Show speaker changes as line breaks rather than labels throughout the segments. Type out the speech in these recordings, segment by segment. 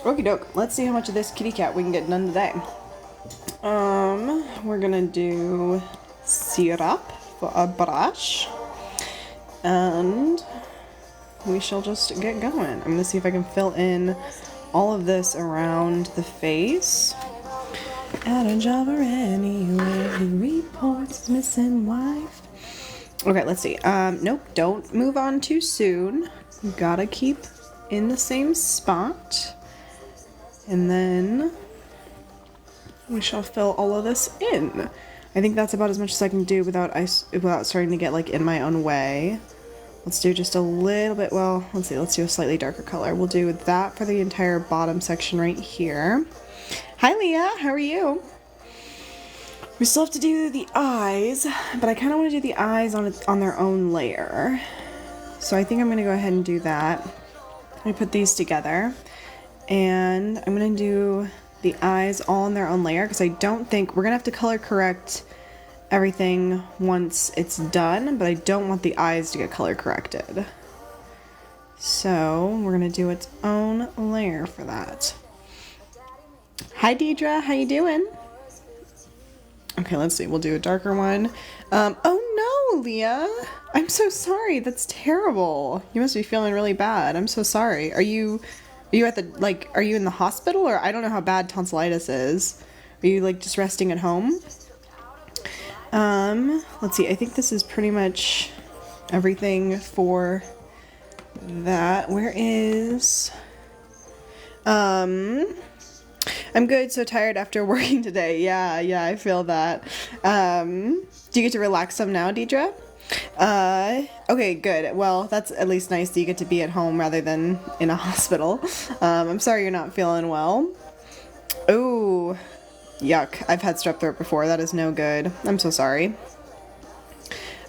Okie doke. Let's see how much of this kitty cat we can get done today. We're gonna do syrup for a brush. And we shall just get going. I'm gonna see if I can fill in all of this around the face. At a job or anywhere, he reports his missing wife. Okay, let's see. Nope, don't move on too soon. You gotta keep in the same spot. And then we shall fill all of this in. I think that's about as much as I can do without starting to get like in my own way. Let's do just a little bit, well, let's see, let's do a slightly darker color. We'll do that for the entire bottom section right here. Hi Leah, how are you? We still have to do the eyes, but I kind of want to do the eyes on their own layer. So I think I'm going to go ahead and do that. I put these together, and I'm going to do the eyes all on their own layer, because I don't think, we're going to have to color correct everything once it's done, but I don't want the eyes to get color corrected. So we're going to do its own layer for that. Hi Deidre, how you doing? Okay, let's see, we'll do a darker one. Oh no, Leah, I'm so sorry, that's terrible. You must be feeling really bad. I'm so sorry. Are you at the, like, are you in the hospital, or I don't know how bad tonsillitis is. Are you like just resting at home? Let's see, I think this is pretty much everything for that. Where is, I'm good, so tired after working today. Yeah, I feel that. Do you get to relax some now, Deidre? Okay, good. Well, that's at least nice that you get to be at home rather than in a hospital. I'm sorry you're not feeling well. Ooh, yuck. I've had strep throat before. That is no good. I'm so sorry.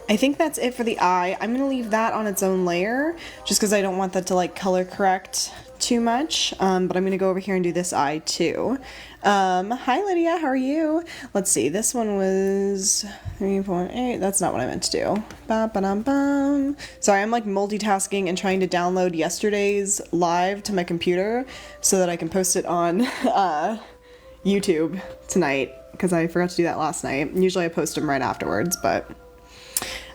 I think that's it for the eye. I'm gonna leave that on its own layer just because I don't want that to like color correct too much, but I'm gonna go over here and do this eye too. Hi Lydia, how are you? Let's see, this one was 3.8. That's not what I meant to do. Ba-ba-dum-bum. Sorry, I'm like multitasking and trying to download yesterday's live to my computer so that I can post it on YouTube tonight, because I forgot to do that last night. Usually I post them right afterwards, but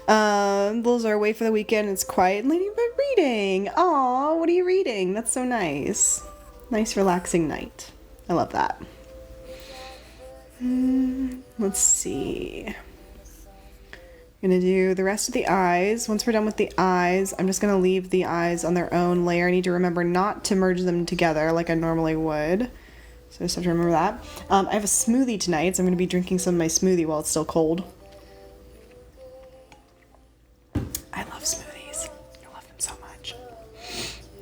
those are away for the weekend. It's quiet ladybug reading. Aw, what are you reading? That's so nice. Nice relaxing night. I love that. Let's see. I'm gonna do the rest of the eyes. Once we're done with the eyes, I'm just gonna leave the eyes on their own layer. I need to remember not to merge them together like I normally would. So I just have to remember that. I have a smoothie tonight, so I'm gonna be drinking some of my smoothie while it's still cold. I love smoothies. I love them so much.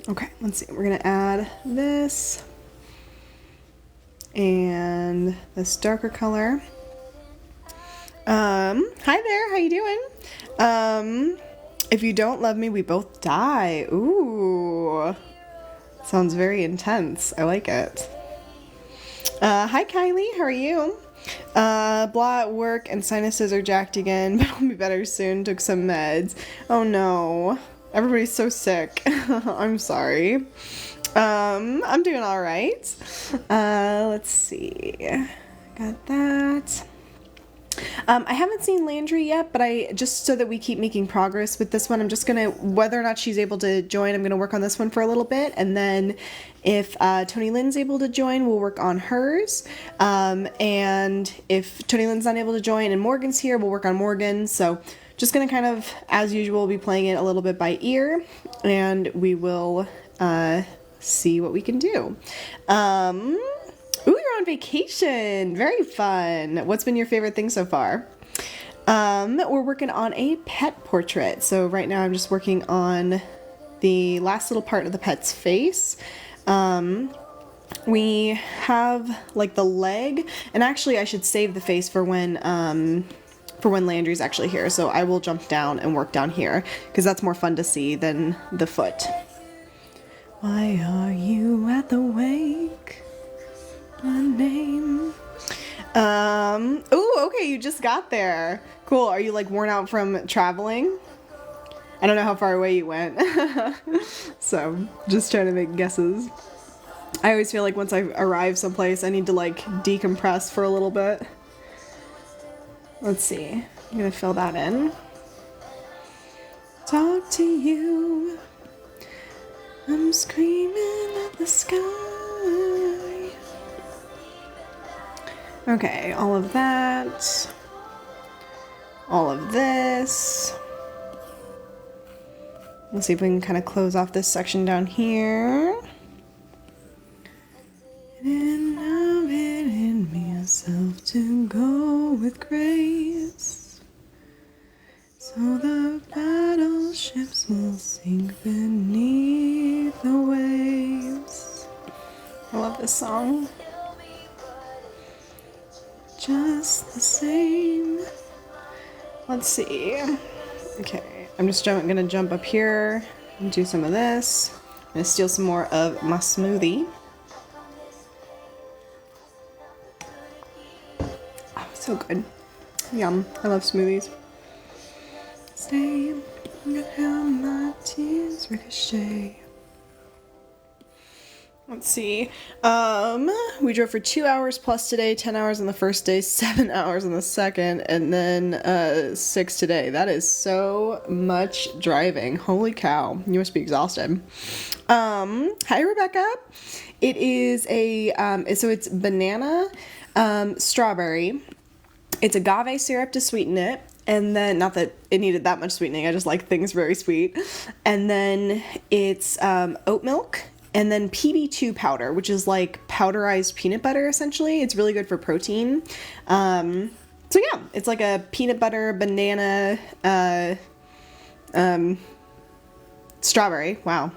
Okay, let's see. We're gonna add this and this darker color. Hi there, how you doing? If you don't love me, we both die. Ooh, sounds very intense. I like it. Hi Kylie, how are you? Blah at work and sinuses are jacked again, but I'll be better soon. Took some meds. Oh no. Everybody's so sick. I'm sorry. I'm doing alright. Let's see. Got that. I haven't seen Landry yet, but just so that we keep making progress with this one, I'm just gonna, whether or not she's able to join, I'm gonna work on this one for a little bit, and then if Tony Lynn's able to join, we'll work on hers, and if Tony Lynn's not able to join and Morgan's here, we'll work on Morgan. So just gonna kind of, as usual, be playing it a little bit by ear, and we will see what we can do. Ooh, you're on vacation. Very fun. What's been your favorite thing so far? We're working on a pet portrait. So right now I'm just working on the last little part of the pet's face. We have like the leg, and actually I should save the face for when Landry's actually here. So I will jump down and work down here because that's more fun to see than the foot. Why are you at the wake? My name. Ooh, okay, you just got there. Cool. Are you like worn out from traveling? I don't know how far away you went. So, just trying to make guesses. I always feel like once I arrive someplace, I need to like decompress for a little bit. Let's see. I'm gonna fill that in. Talk to you. I'm screaming at the sky. Okay, all of that. All of this. Let's see if we can kind of close off this section down here. And I've hidden myself to go with grace, so the battleships will sink beneath the waves. I love this song. Just the same. Let's see. Okay, I'm just gonna jump up here and do some of this. I'm gonna steal some more of my smoothie. Oh, so good. Yum. I love smoothies. Stay and how my tears ricochet. Let's see. We drove for 2 hours plus today, 10 hours on the first day, 7 hours on the second, and then 6 today. That is so much driving. Holy cow. You must be exhausted. Hi, Rebecca. It is a, so it's banana, strawberry. It's agave syrup to sweeten it. And then, not that it needed that much sweetening, I just like things very sweet. And then it's oat milk. And then PB2 powder, which is like powderized peanut butter, essentially. It's really good for protein. So yeah, it's like a peanut butter, banana, strawberry. Wow.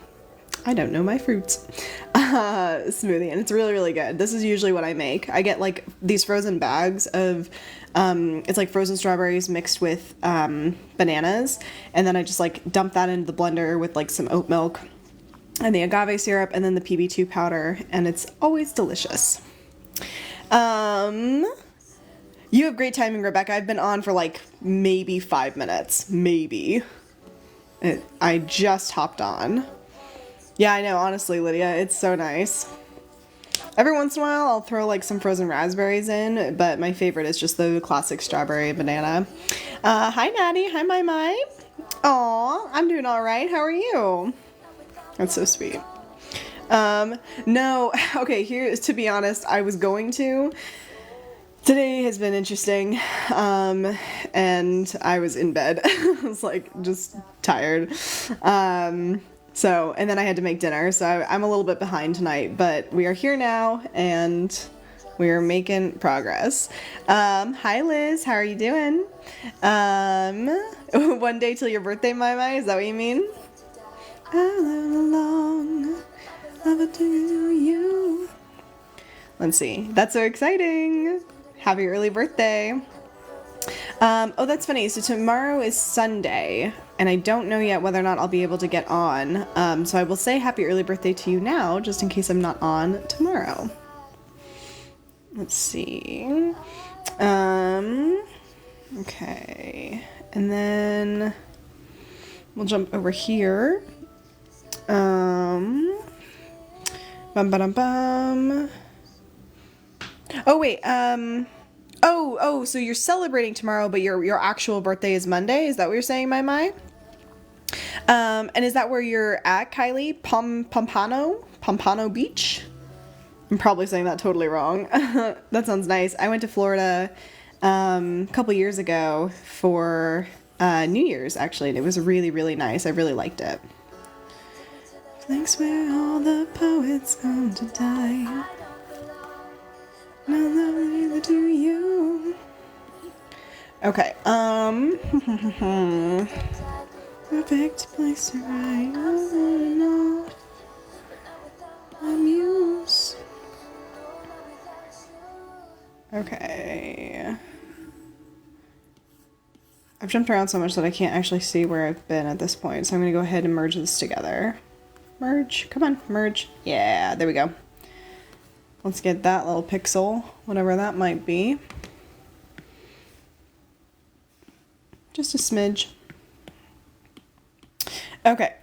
I don't know my fruits. Smoothie. And it's really, really good. This is usually what I make. I get like these frozen bags of, it's like frozen strawberries mixed with bananas. And then I just like dump that into the blender with like some oat milk and the agave syrup, and then the PB2 powder, and it's always delicious. You have great timing, Rebecca. I've been on for like maybe 5 minutes. Maybe. I just hopped on. Yeah, I know, honestly, Lydia, it's so nice. Every once in a while, I'll throw like some frozen raspberries in, but my favorite is just the classic strawberry banana. Hi, Natty. Hi, Mai. Aw, I'm doing all right. How are you? That's so sweet. No, okay, here, to be honest, I was going to. Today has been interesting, and I was in bed. I was like, just tired. And then I had to make dinner, so I'm a little bit behind tonight, but we are here now, and we are making progress. Hi, Liz, how are you doing? 1 day till your birthday, Mai, is that what you mean? I live along, love it to you. Let's see. That's so exciting. Happy early birthday. Oh, that's funny. So tomorrow is Sunday, and I don't know yet whether or not I'll be able to get on. So I will say happy early birthday to you now, just in case I'm not on tomorrow. Let's see. Okay. And then we'll jump over here. Bum. Oh wait, so you're celebrating tomorrow, but your actual birthday is Monday? Is that what you're saying, Mai? And is that where you're at, Kylie? Pompano Beach? I'm probably saying that totally wrong. That sounds nice. I went to Florida a couple years ago for New Year's, actually, and it was really, really nice. I really liked it. Thanks where all the poets come to die. Neither do you. Okay, perfect place to write my muse. Okay. I've jumped around so much that I can't actually see where I've been at this point, so I'm gonna go ahead and merge this together. Merge, come on, merge. Yeah, there we go. Let's get that little pixel, whatever that might be. Just a smidge. Okay,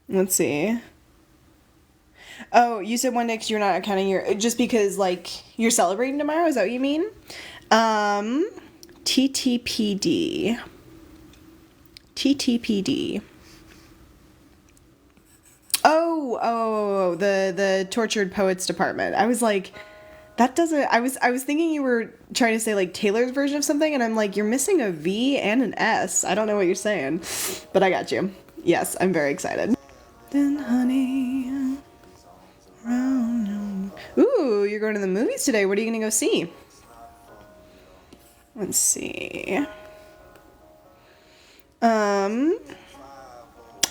let's see. Oh, you said one day because you're not counting your, just because like you're celebrating tomorrow. Is that what you mean? TTPD. TTPD. Oh, the Tortured Poets Department. I was like, that doesn't, I was thinking you were trying to say like Taylor's version of something, and I'm like, you're missing a V and an S. I don't know what you're saying, but I got you. Yes, I'm very excited. Then honey, round. Ooh, you're going to the movies today. What are you gonna go see? Let's see.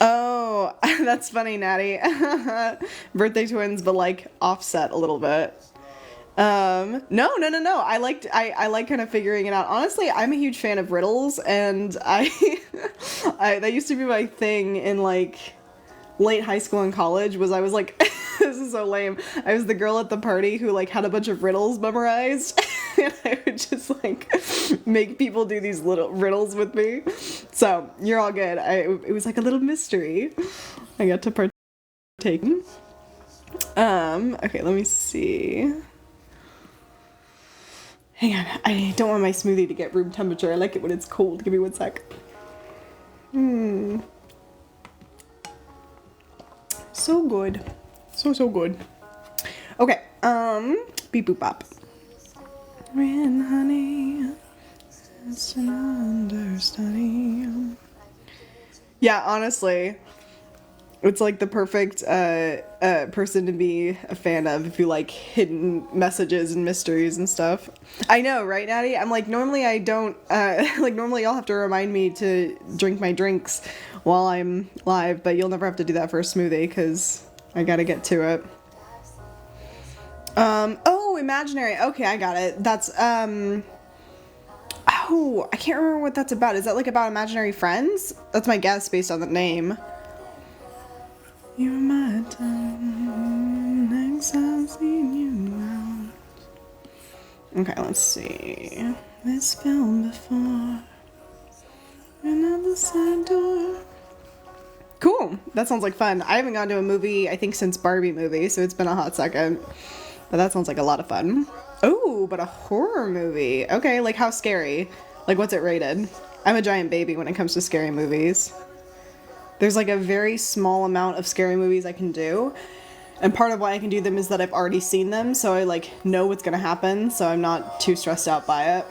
Oh, that's funny, Natty. Birthday twins, but like offset a little bit. No. I like kind of figuring it out. Honestly, I'm a huge fan of riddles, and I that used to be my thing in like late high school and college. Was I was like, this is so lame. I was the girl at the party who like had a bunch of riddles memorized, and I would just like make people do these little riddles with me. So you're all good. It was like a little mystery. I got to partake. Okay, let me see. Hang on, I don't want my smoothie to get room temperature. I like it when it's cold. Give me 1 sec. So good. So good. Okay, beep boop bop. When honey is an understudy. Yeah, honestly, it's like the perfect person to be a fan of if you like hidden messages and mysteries and stuff. I know, right, Natty? I'm like, normally I don't, like normally y'all have to remind me to drink my drinks while I'm live, but you'll never have to do that for a smoothie because I gotta get to it. Oh, imaginary. Okay, I got it. That's, oh, I can't remember what that's about. Is that like about imaginary friends? That's my guess based on the name. You're my time, next I've seen you out. Okay, let's see. This film before, another side door. Cool, that sounds like fun. I haven't gone to a movie, I think, since Barbie movie, so it's been a hot second. But that sounds like a lot of fun. Oh, but a horror movie. Okay, like how scary? Like what's it rated? I'm a giant baby when it comes to scary movies. There's like a very small amount of scary movies I can do, and part of why I can do them is that I've already seen them, so I like know what's gonna happen, so I'm not too stressed out by it.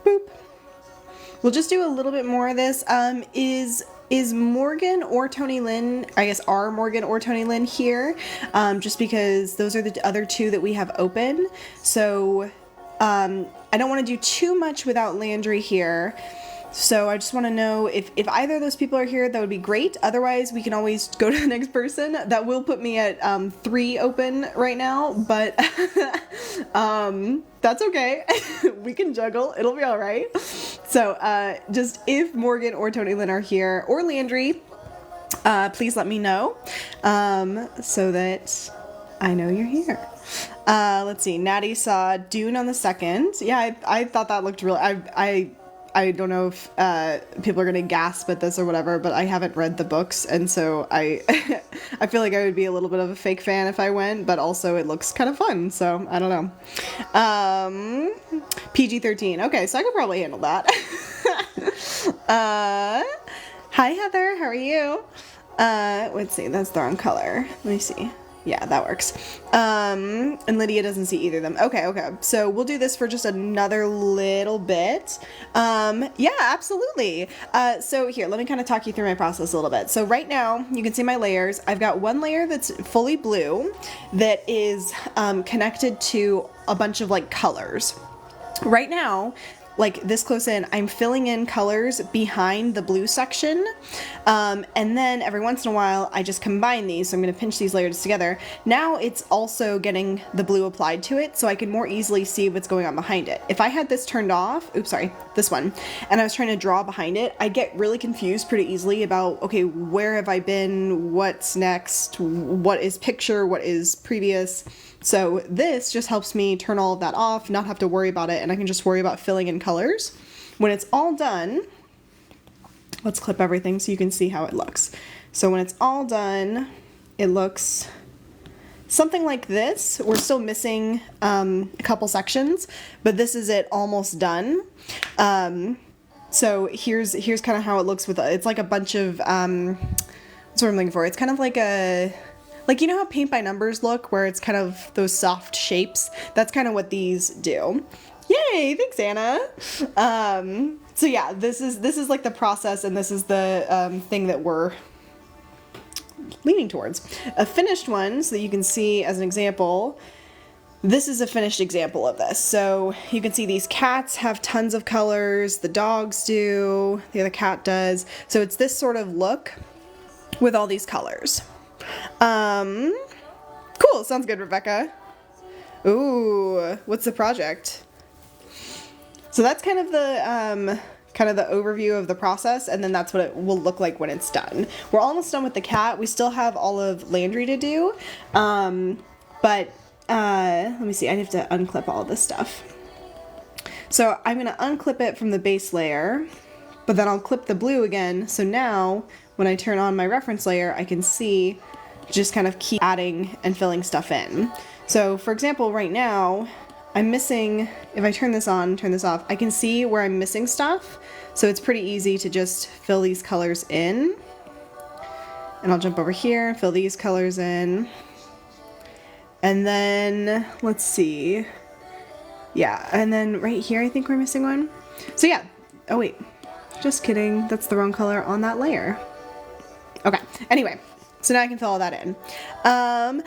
Boop. We'll just do a little bit more of this. Is Morgan or Tony Lynn, I guess are Morgan or Tony Lynn here, just because those are the other two that we have open, so I don't want to do too much without Landry here. So I just want to know if either of those people are here, that would be great. Otherwise, we can always go to the next person. That will put me at 3 open right now, but that's okay. We can juggle. It'll be all right. So just if Morgan or Tony Lynn are here, or Landry, please let me know so that I know you're here. Let's see. Natty saw Dune on the 2nd. Yeah, I thought that looked really... I don't know if people are gonna gasp at this or whatever, but I haven't read the books, and so I I feel like I would be a little bit of a fake fan if I went, but also it looks kind of fun, so I don't know. PG-13. Okay, so I could probably handle that. Hi Heather, how are you? Let's see, that's the wrong color. Let me see. Yeah, that works. And Lydia doesn't see either of them. Okay. So we'll do this for just another little bit. Yeah, absolutely. So here, let me kind of talk you through my process a little bit. So right now, you can see my layers. I've got one layer that's fully blue that is connected to a bunch of like colors. Right now, like this close in, I'm filling in colors behind the blue section, and then every once in a while I just combine these, so I'm going to pinch these layers together. Now it's also getting the blue applied to it, so I can more easily see what's going on behind it. If I had this turned off, oops sorry, this one, and I was trying to draw behind it, I get really confused pretty easily about, okay, where have I been, what's next, what is picture, what is previous. So this just helps me turn all of that off, not have to worry about it, and I can just worry about filling in colors. When it's all done, let's clip everything so you can see how it looks. So when it's all done, it looks something like this. We're still missing a couple sections, but this is it almost done. So here's kind of how it looks with, it's like a bunch of, what's what I'm looking for? It's kind of like like, you know how paint by numbers look, where it's kind of those soft shapes? That's kind of what these do. Yay, thanks, Anna. So yeah, this is like the process, and this is the thing that we're leaning towards. A finished one, so that you can see as an example, this is a finished example of this. So you can see these cats have tons of colors, the dogs do, the other cat does. So it's this sort of look with all these colors. Cool, sounds good, Rebecca. Ooh, what's the project? So that's kind of the overview of the process, and then that's what it will look like when it's done. We're almost done with the cat. We still have all of Landry to do, but let me see, I have to unclip all this stuff. So I'm going to unclip it from the base layer, but then I'll clip the blue again, so now when I turn on my reference layer, I can see, just kind of keep adding and filling stuff in. So for example, right now, I'm missing, if I turn this on, turn this off, I can see where I'm missing stuff. So it's pretty easy to just fill these colors in. And I'll jump over here and fill these colors in. And then, let's see. Yeah, and then right here, I think we're missing one. So yeah, oh wait, just kidding. That's the wrong color on that layer. Okay, anyway. So now I can fill all that in. Oh my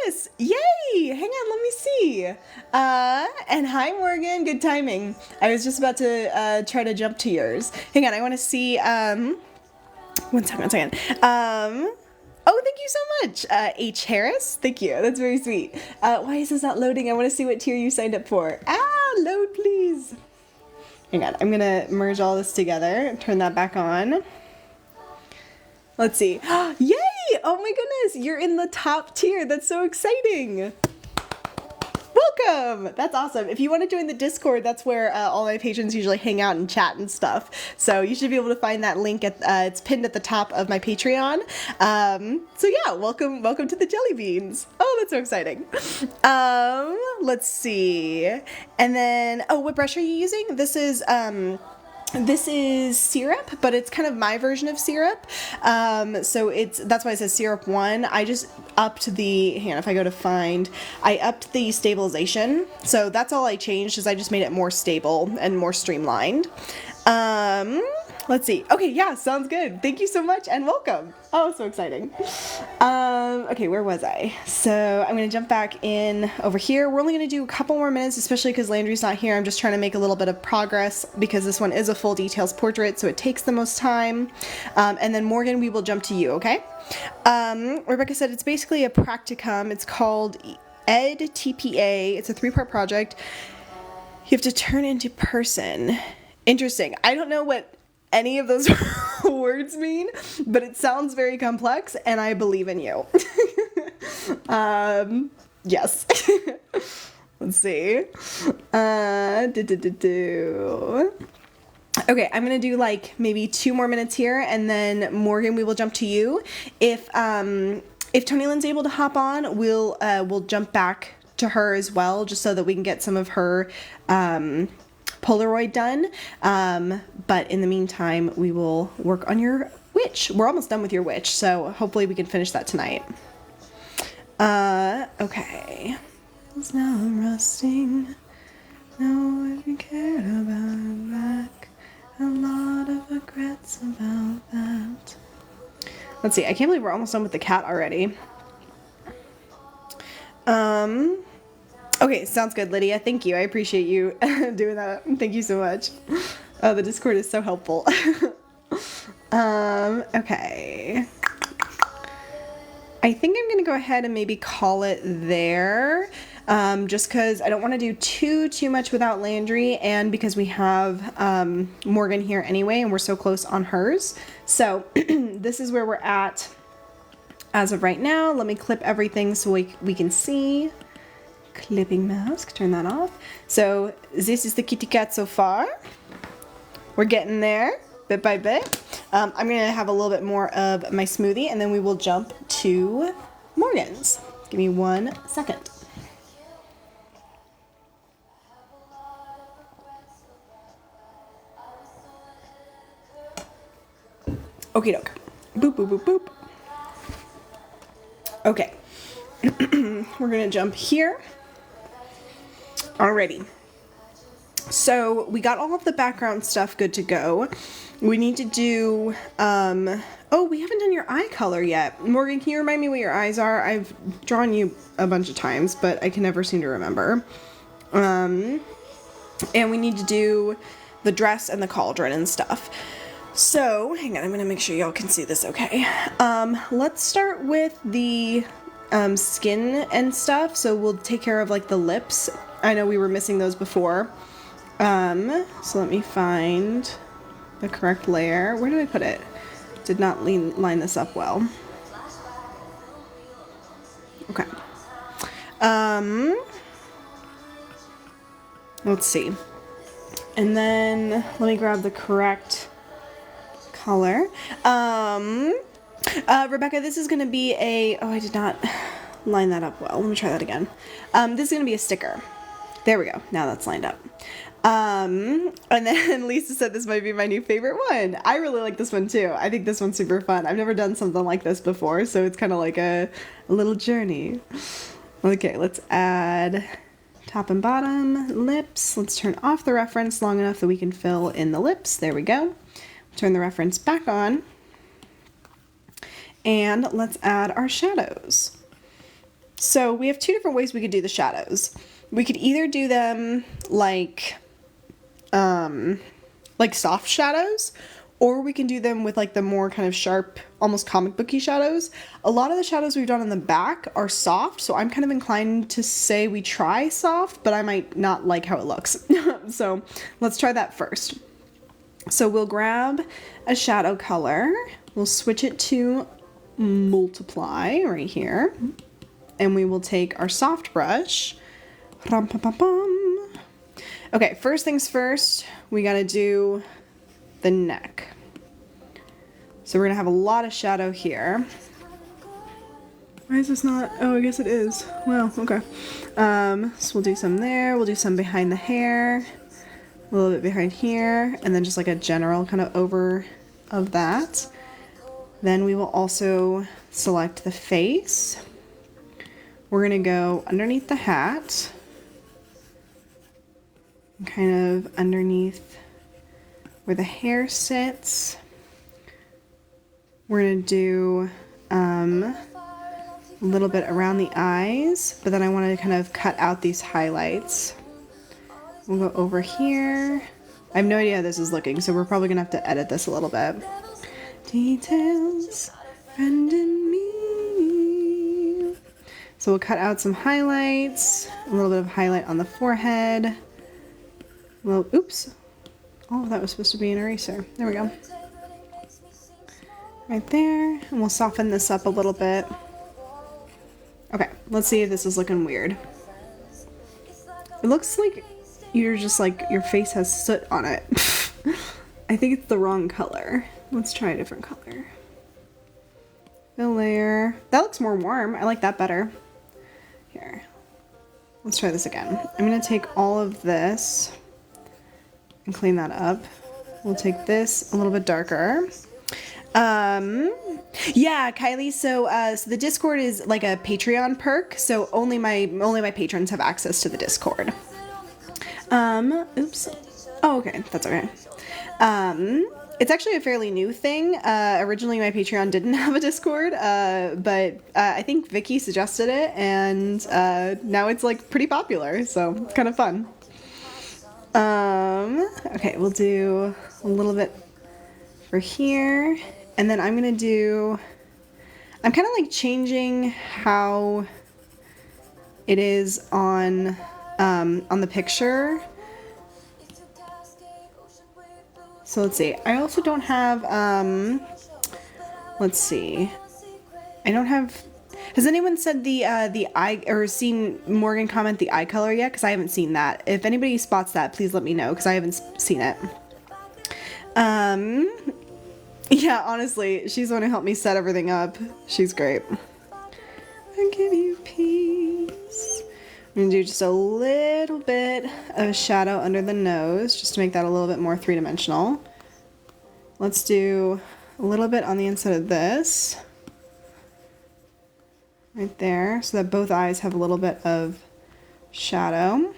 goodness! Yay! Hang on, let me see. And hi Morgan, good timing. I was just about to try to jump to yours. Hang on, I want to see. One second. Oh, thank you so much, H. Harris. Thank you. That's very sweet. Why is this not loading? I want to see what tier you signed up for. Load, please. Hang on, I'm gonna merge all this together. Turn that back on. Let's see. Yay! Oh my goodness, you're in the top tier. That's so exciting. Welcome! That's awesome. If you want to join the Discord, that's where all my patrons usually hang out and chat and stuff. So you should be able to find that link at it's pinned at the top of my Patreon. So yeah, welcome to the jelly beans. Oh, that's so exciting. Let's see. And then, oh, what brush are you using? This is syrup, but it's kind of my version of syrup. So that's why it says syrup 1. I just upped the, hang on, if I go to find, I upped the stabilization. So that's all I changed, is I just made it more stable and more streamlined. Let's see. Okay, yeah, sounds good. Thank you so much and welcome. Oh, so exciting. Okay, where was I? So I'm going to jump back in over here. We're only going to do a couple more minutes, especially because Landry's not here. I'm just trying to make a little bit of progress because this one is a full details portrait, so it takes the most time. And then Morgan, we will jump to you, okay? Rebecca said it's basically a practicum. It's called EdTPA. It's a 3-part project. You have to turn into person. Interesting. I don't know what any of those words mean, but it sounds very complex, and I believe in you. Yes. Let's see. Okay, I'm gonna do like maybe 2 more minutes here, and then Morgan, we will jump to you. If Tony Lynn's able to hop on, we'll jump back to her as well, just so that we can get some of her Polaroid done. But in the meantime, we will work on your witch. We're almost done with your witch, so hopefully we can finish that tonight. Okay. Now I'm rusting. No, if you cared about back. A lot of regrets about that. Let's see. I can't believe we're almost done with the cat already. Okay, sounds good, Lydia. Thank you. I appreciate you doing that. Thank you so much. Oh, the Discord is so helpful. Okay. I think I'm going to go ahead and maybe call it there. Just because I don't want to do too much without Landry, and because we have Morgan here anyway, and we're so close on hers. So this is where we're at as of right now. Let me clip everything so we can see. Clipping mask, turn that off. So this is the kitty cat so far. We're getting there bit by bit. I'm gonna have a little bit more of my smoothie, and then we will jump to Morgan's. Give me 1 second. Okie doke. Boop, boop, boop, boop. Okay. We're gonna jump here. Alrighty. So we got all of the background stuff good to go. We need to do, oh, we haven't done your eye color yet. Morgan, can you remind me what your eyes are? I've drawn you a bunch of times, but I can never seem to remember. And we need to do the dress and the cauldron and stuff. So, hang on, I'm gonna make sure y'all can see this okay. Let's start with the skin and stuff. So we'll take care of like the lips. I know we were missing those before. So let me find the correct layer. Where did I put it? Did not line this up well. Okay. Let's see. And then let me grab the correct color. Rebecca, this is going to be a, oh, I did not line that up well. Let me try that again. This is going to be a sticker. There we go. Now that's lined up. And then Lisa said this might be my new favorite one. I really like this one too. I think this one's super fun. I've never done something like this before, so it's kind of like a little journey. Okay, let's add top and bottom, lips. Let's turn off the reference long enough that we can fill in the lips. There we go. Turn the reference back on. And let's add our shadows. So we have 2 different ways we could do the shadows. We could either do them like soft shadows, or we can do them with like the more kind of sharp, almost comic booky shadows. A lot of the shadows we've done on the back are soft, so I'm kind of inclined to say we try soft, but I might not like how it looks. So let's try that first. So we'll grab a shadow color, we'll switch it to multiply right here, and we will take our soft brush. Okay, first things first, we gotta do the neck. So we're gonna have a lot of shadow here. Why is this not? Oh, I guess it is. Well, okay. So we'll do some there, we'll do some behind the hair, a little bit behind here, and then just like a general kind of over of that. Then we will also select the face. We're gonna go underneath the hat, kind of underneath where the hair sits. We're gonna do a little bit around the eyes, but then I want to kind of cut out these highlights. We'll go over here. I have no idea how this is looking, so we're probably gonna have to edit this a little bit. Details, friend in me. So we'll cut out some highlights, a little bit of highlight on the forehead. Well, oops. Oh, that was supposed to be an eraser. There we go. Right there. And we'll soften this up a little bit. Okay, let's see if this is looking weird. It looks like you're just like, your face has soot on it. I think it's the wrong color. Let's try a different color. Fill layer. That looks more warm. I like that better. Here. Let's try this again. I'm going to take all of this and clean that up. We'll take this a little bit darker. Yeah, Kylie, so the Discord is like a Patreon perk, so only my patrons have access to the Discord. Oops. Oh, okay, that's okay. It's actually a fairly new thing. Originally my Patreon didn't have a Discord, but I think Vicky suggested it, and now it's like pretty popular, so it's kind of fun. Okay, we'll do a little bit for here, and then I'm kind of like changing how it is on the picture. So let's see. I also don't have, let's see. I don't have, has anyone said the eye, or seen Morgan comment the eye color yet? Because I haven't seen that. If anybody spots that, please let me know, because I haven't seen it. Yeah, honestly, she's the one who helped me set everything up. She's great. I give you peace. I'm gonna do just a little bit of shadow under the nose, just to make that a little bit more three-dimensional. Let's do a little bit on the inside of this. Right there, so that both eyes have a little bit of shadow.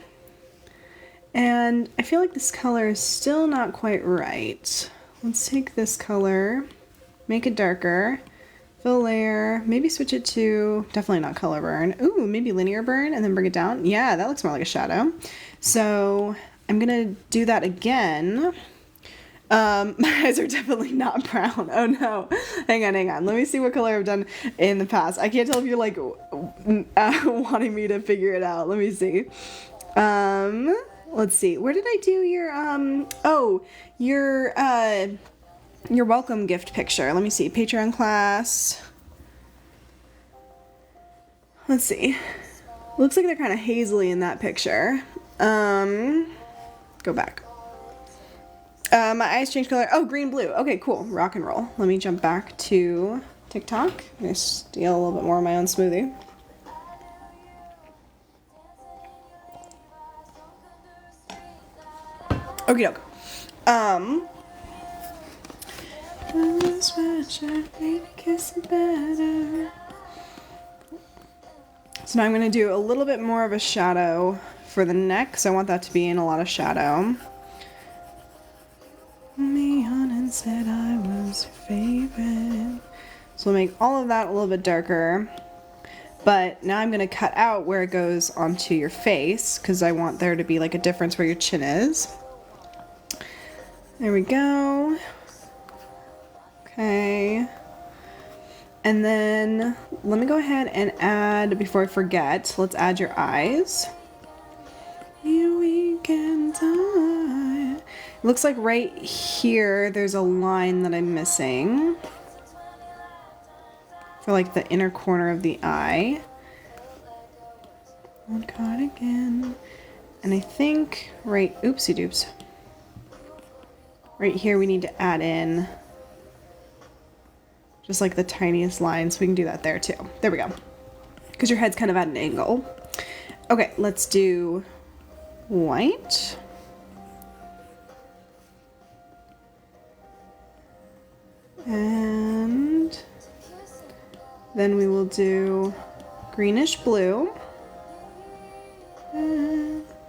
And I feel like this color is still not quite right. Let's take this color, make it darker, fill layer, maybe switch it to, definitely not color burn. Ooh, maybe linear burn and then bring it down. Yeah, that looks more like a shadow. So I'm gonna do that again. My eyes are definitely not brown. Oh no. Hang on. Let me see what color I've done in the past. I can't tell if you're like wanting me to figure it out. Let me see. Let's see. Where did I do your, your welcome gift picture? Let me see. Patreon class. Let's see. Looks like they're kind of hazily in that picture. Go back. My eyes change color. Oh, green, blue. Okay, cool. Rock and roll. Let me jump back to TikTok. I'm going to steal a little bit more of my own smoothie. Okie doke. So now I'm going to do a little bit more of a shadow for the neck, because I want that to be in a lot of shadow. Me on and said I was your favorite. So we'll make all of that a little bit darker. But now I'm going to cut out where it goes onto your face, because I want there to be like a difference where your chin is. There we go. Okay. And then let me go ahead and add, before I forget, let's add your eyes. You weekend die. It looks like right here there's a line that I'm missing for like the inner corner of the eye. One cardigan. And I think right, oopsie doops. Right here we need to add in just like the tiniest line, so we can do that there too. There we go. Because your head's kind of at an angle. Okay, let's do white. And then we will do greenish blue.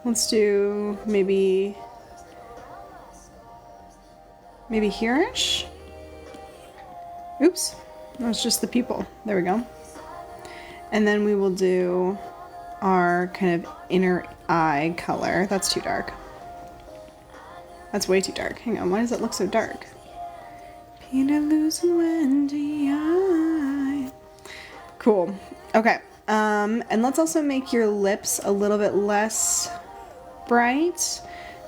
Let's do maybe here-ish. Oops, that's just the pupil. There we go. And then we will do our kind of inner eye color. That's too dark. That's way too dark. Hang on, why does it look so dark? Peter, Luz, and Wendy, I. Cool. Okay. And let's also make your lips a little bit less bright.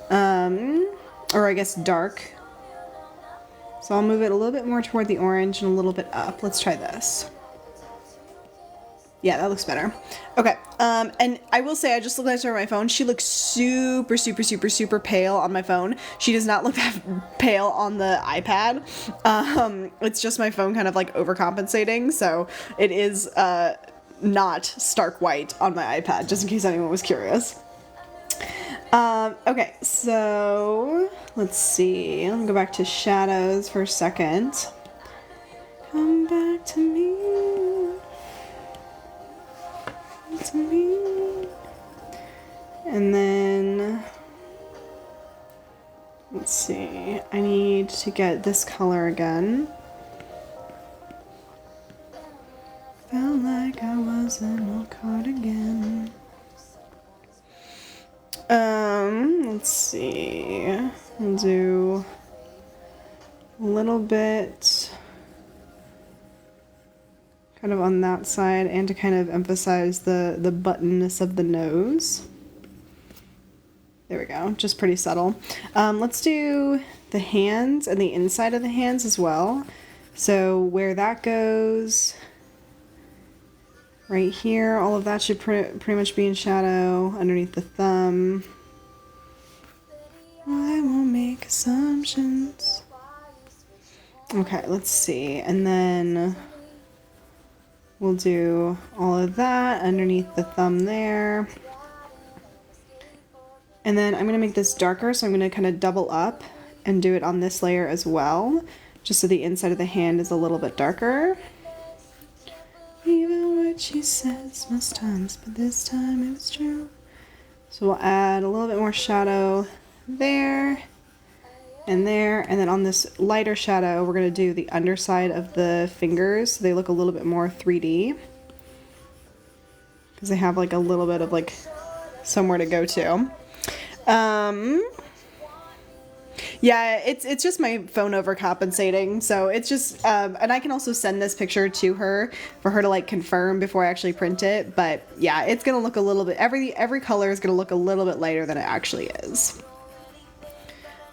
Or I guess dark. So I'll move it a little bit more toward the orange and a little bit up. Let's try this. Yeah, that looks better. Okay, and I will say, I just looked at her on my phone. She looks super, super, super, super pale on my phone. She does not look that pale on the iPad. It's just my phone kind of like overcompensating, so it is not stark white on my iPad, just in case anyone was curious. Okay, so let's see. Let me go back to shadows for a second. Come back to me. To me. And then let's see. I need to get this color again. Felt like I was in a cardigan. Let's see. We'll do a little bit kind of on that side, and to kind of emphasize the buttonness of the nose. There we go, just pretty subtle. Let's do the hands and the inside of the hands as well. So where that goes, right here, all of that should pretty much be in shadow underneath the thumb. I won't make assumptions. Okay, let's see. And then We'll do all of that underneath the thumb there. And then I'm going to make this darker, so I'm going to kind of double up and do it on this layer as well, just so the inside of the hand is a little bit darker. Even what she says most times, but this time it was true. So we'll add a little bit more shadow there, and then on this lighter shadow, we're going to do the underside of the fingers so they look a little bit more 3D. Because they have like a little bit of like somewhere to go to. Yeah, it's just my phone overcompensating, so it's just, and I can also send this picture to her for her to like confirm before I actually print it, but yeah, it's gonna look a little bit, every color is gonna look a little bit lighter than it actually is.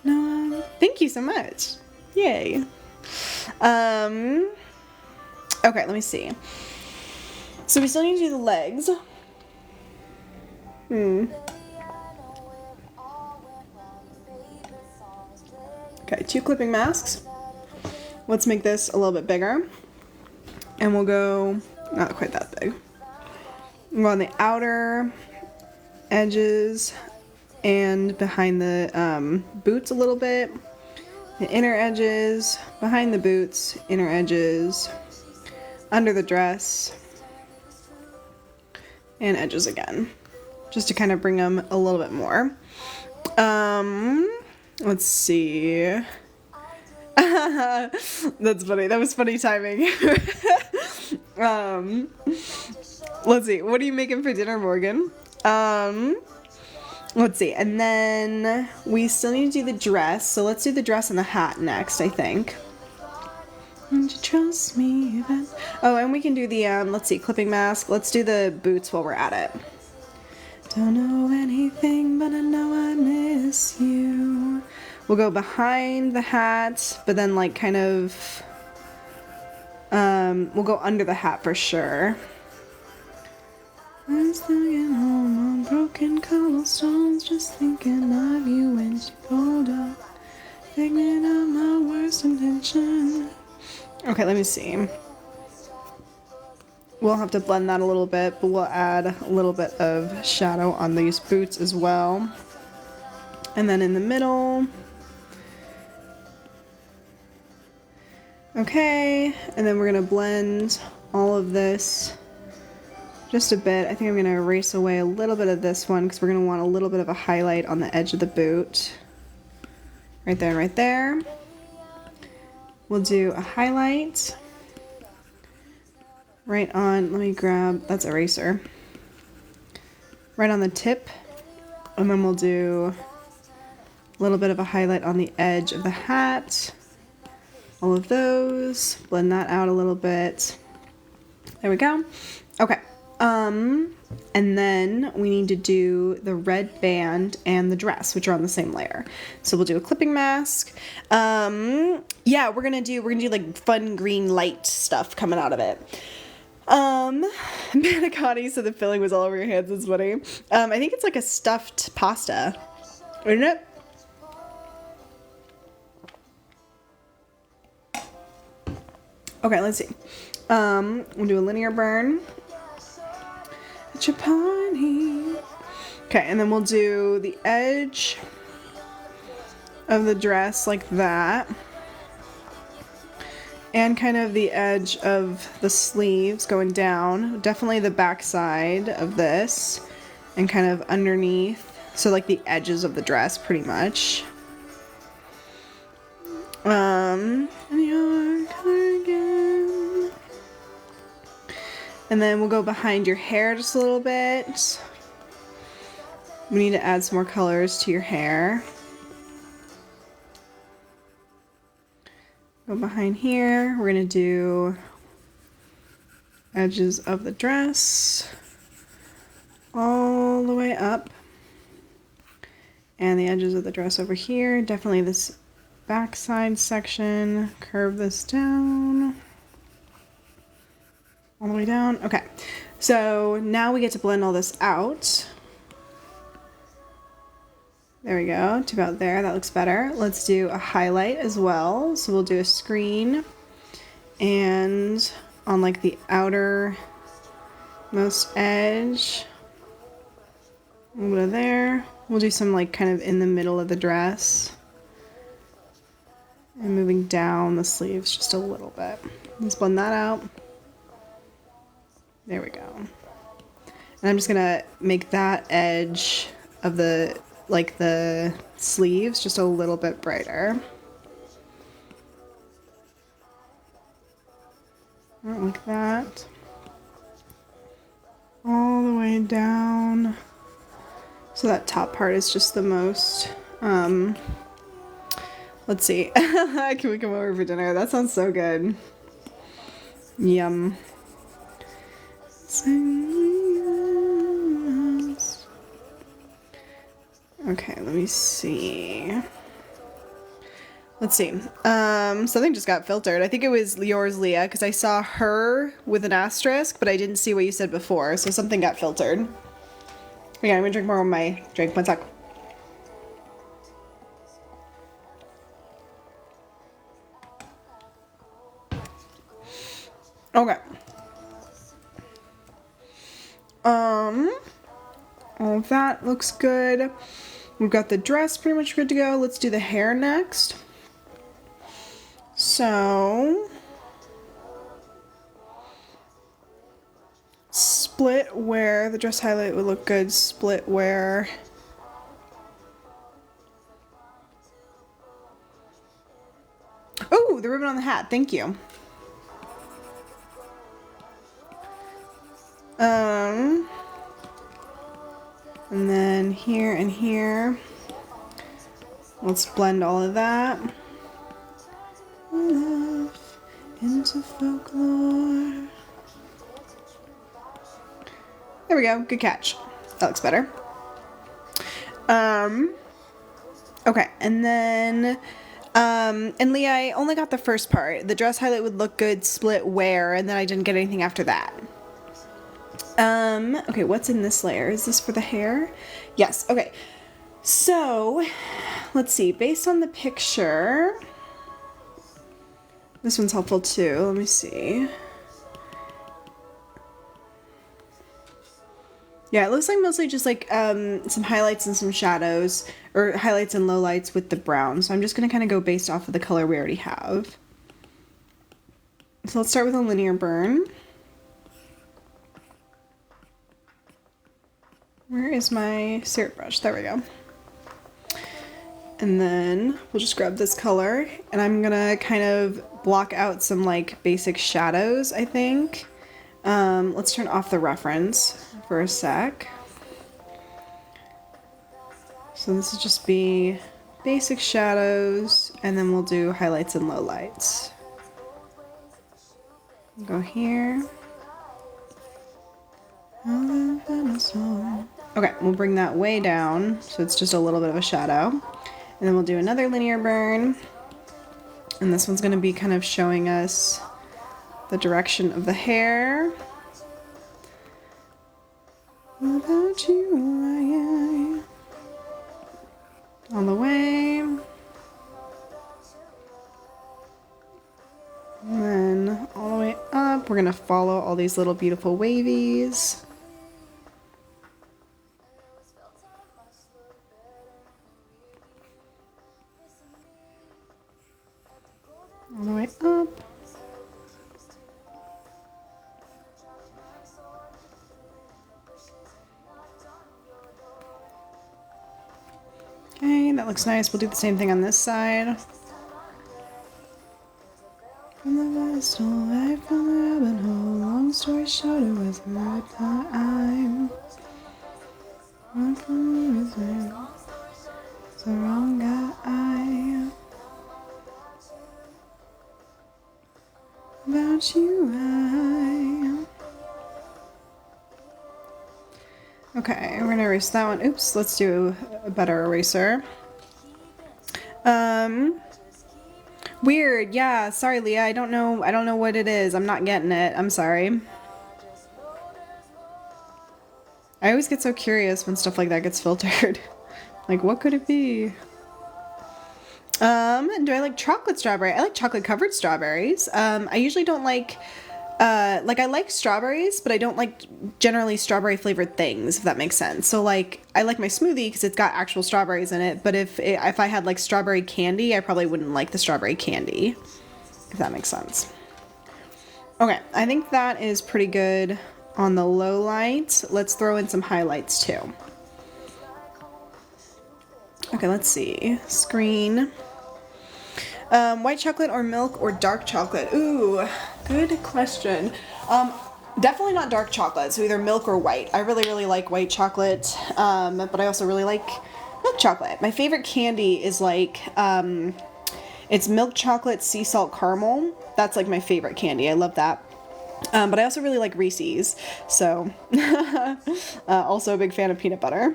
No, thank you so much. Yay. Okay, let me see. So we still need to do the legs. Okay, 2 clipping masks. Let's make this a little bit bigger. And we'll go, not quite that big. We'll go on the outer edges and behind the boots a little bit. The inner edges, behind the boots, inner edges, under the dress, and edges again. Just to kind of bring them a little bit more. Let's see. That's funny. That was funny timing. Let's see. What are you making for dinner, Morgan? Let's see. And then we still need to do the dress. So let's do the dress and the hat next, I think. Won't you trust me even? Oh, and we can do the, let's see, clipping mask. Let's do the boots while we're at it. Don't know anything, but I know I miss you. We'll go behind the hat, but then like kind of, we'll go under the hat for sure. I'm stuck at home on broken cobblestones, just thinking of you when she pulled up, figment of my worst intention. Okay, let me see. We'll have to blend that a little bit, but we'll add a little bit of shadow on these boots as well. And then in the middle. Okay, and then we're gonna blend all of this just a bit. I think I'm gonna erase away a little bit of this one because we're gonna want a little bit of a highlight on the edge of the boot. Right there and right there. We'll do a highlight. Right on, let me grab, that's eraser. Right on the tip, and then we'll do a little bit of a highlight on the edge of the hat. All of those, blend that out a little bit. There we go. Okay, and then we need to do the red band and the dress, which are on the same layer. So we'll do a clipping mask. Yeah, we're gonna do like fun green light stuff coming out of it. Manicotti said the filling was all over your hands. It's funny. I think it's like a stuffed pasta, isn't it? Okay, let's see. We'll do a linear burn. At your party. Okay, and then we'll do the edge of the dress like that. And kind of the edge of the sleeves going down. Definitely the back side of this. And kind of underneath. So like the edges of the dress pretty much. And your color again. And then we'll go behind your hair just a little bit. We need to add some more colors to your hair. Go behind here. We're going to do edges of the dress all the way up. And the edges of the dress over here. Definitely this backside section. Curve this down. All the way down. Okay. So now we get to blend all this out. There we go, to about there, that looks better. Let's do a highlight as well. So we'll do a screen and on like the outer most edge. A little bit of there. We'll do some like kind of in the middle of the dress. And moving down the sleeves just a little bit. Let's blend that out. There we go. And I'm just gonna make that edge of the, like the sleeves just a little bit brighter. Like that. All the way down. So that top part is just the most, let's see. Can we come over for dinner? That sounds so good. Yum. Okay, let me see. Let's see. Something just got filtered. I think it was yours, Leah, because I saw her with an asterisk, but I didn't see what you said before, so something got filtered. Okay, I'm gonna drink more of my drink. One sec. Okay. All of that looks good. We've got the dress pretty much good to go. Let's do the hair next. So, split wear. The dress highlight would look good. Split wear. Oh, the ribbon on the hat. Thank you. And then here and here. Let's blend all of that. Love into folklore. There we go. Good catch. That looks better. Okay, and then and Leah, I only got the first part. The dress highlight would look good, split wear, and then I didn't get anything after that. Okay, what's in this layer? Is this for the hair? Yes, okay. So, let's see. Based on the picture, this one's helpful too. Let me see. Yeah, it looks like mostly just like some highlights and some shadows, or highlights and lowlights with the brown. So I'm just going to kind of go based off of the color we already have. So let's start with a linear burn. Where is my syrup brush? There we go. And then we'll just grab this color, and I'm gonna kind of block out some like basic shadows, I think. Let's turn off the reference for a sec. So this will just be basic shadows, and then we'll do highlights and lowlights. Go here. Okay, we'll bring that way down, so it's just a little bit of a shadow. And then we'll do another linear burn. And this one's gonna be kind of showing us the direction of the hair. Without you, on the way. And then all the way up, we're gonna follow all these little beautiful wavies. All the way up. Okay, that looks nice. We'll do the same thing on this side. From the vestal light from the rabbit hole, long story short, it was a good time. One from the reason, it's the wrong guy. About you, okay, we're gonna erase that one. Oops, let's do a better eraser. Weird, yeah, sorry Leah, I don't know what it is. I'm not getting it. I'm sorry. I always get so curious when stuff like that gets filtered. Like, what could it be? Do I like chocolate strawberry? I like chocolate covered strawberries. I usually don't like like I like strawberries, but I don't like generally strawberry flavored things, if that makes sense. So like I like my smoothie because it's got actual strawberries in it, but if I had like strawberry candy, I probably wouldn't like the strawberry candy, if that makes sense. Okay, I think that is pretty good on the low light. Let's throw in some highlights too. Okay, let's see. Screen. White chocolate or milk or dark chocolate? Ooh, good question. Definitely not dark chocolate, so either milk or white. I really, really like white chocolate, but I also really like milk chocolate. My favorite candy is like, it's milk chocolate sea salt caramel. That's like my favorite candy. I love that. But I also really like Reese's, so also a big fan of peanut butter.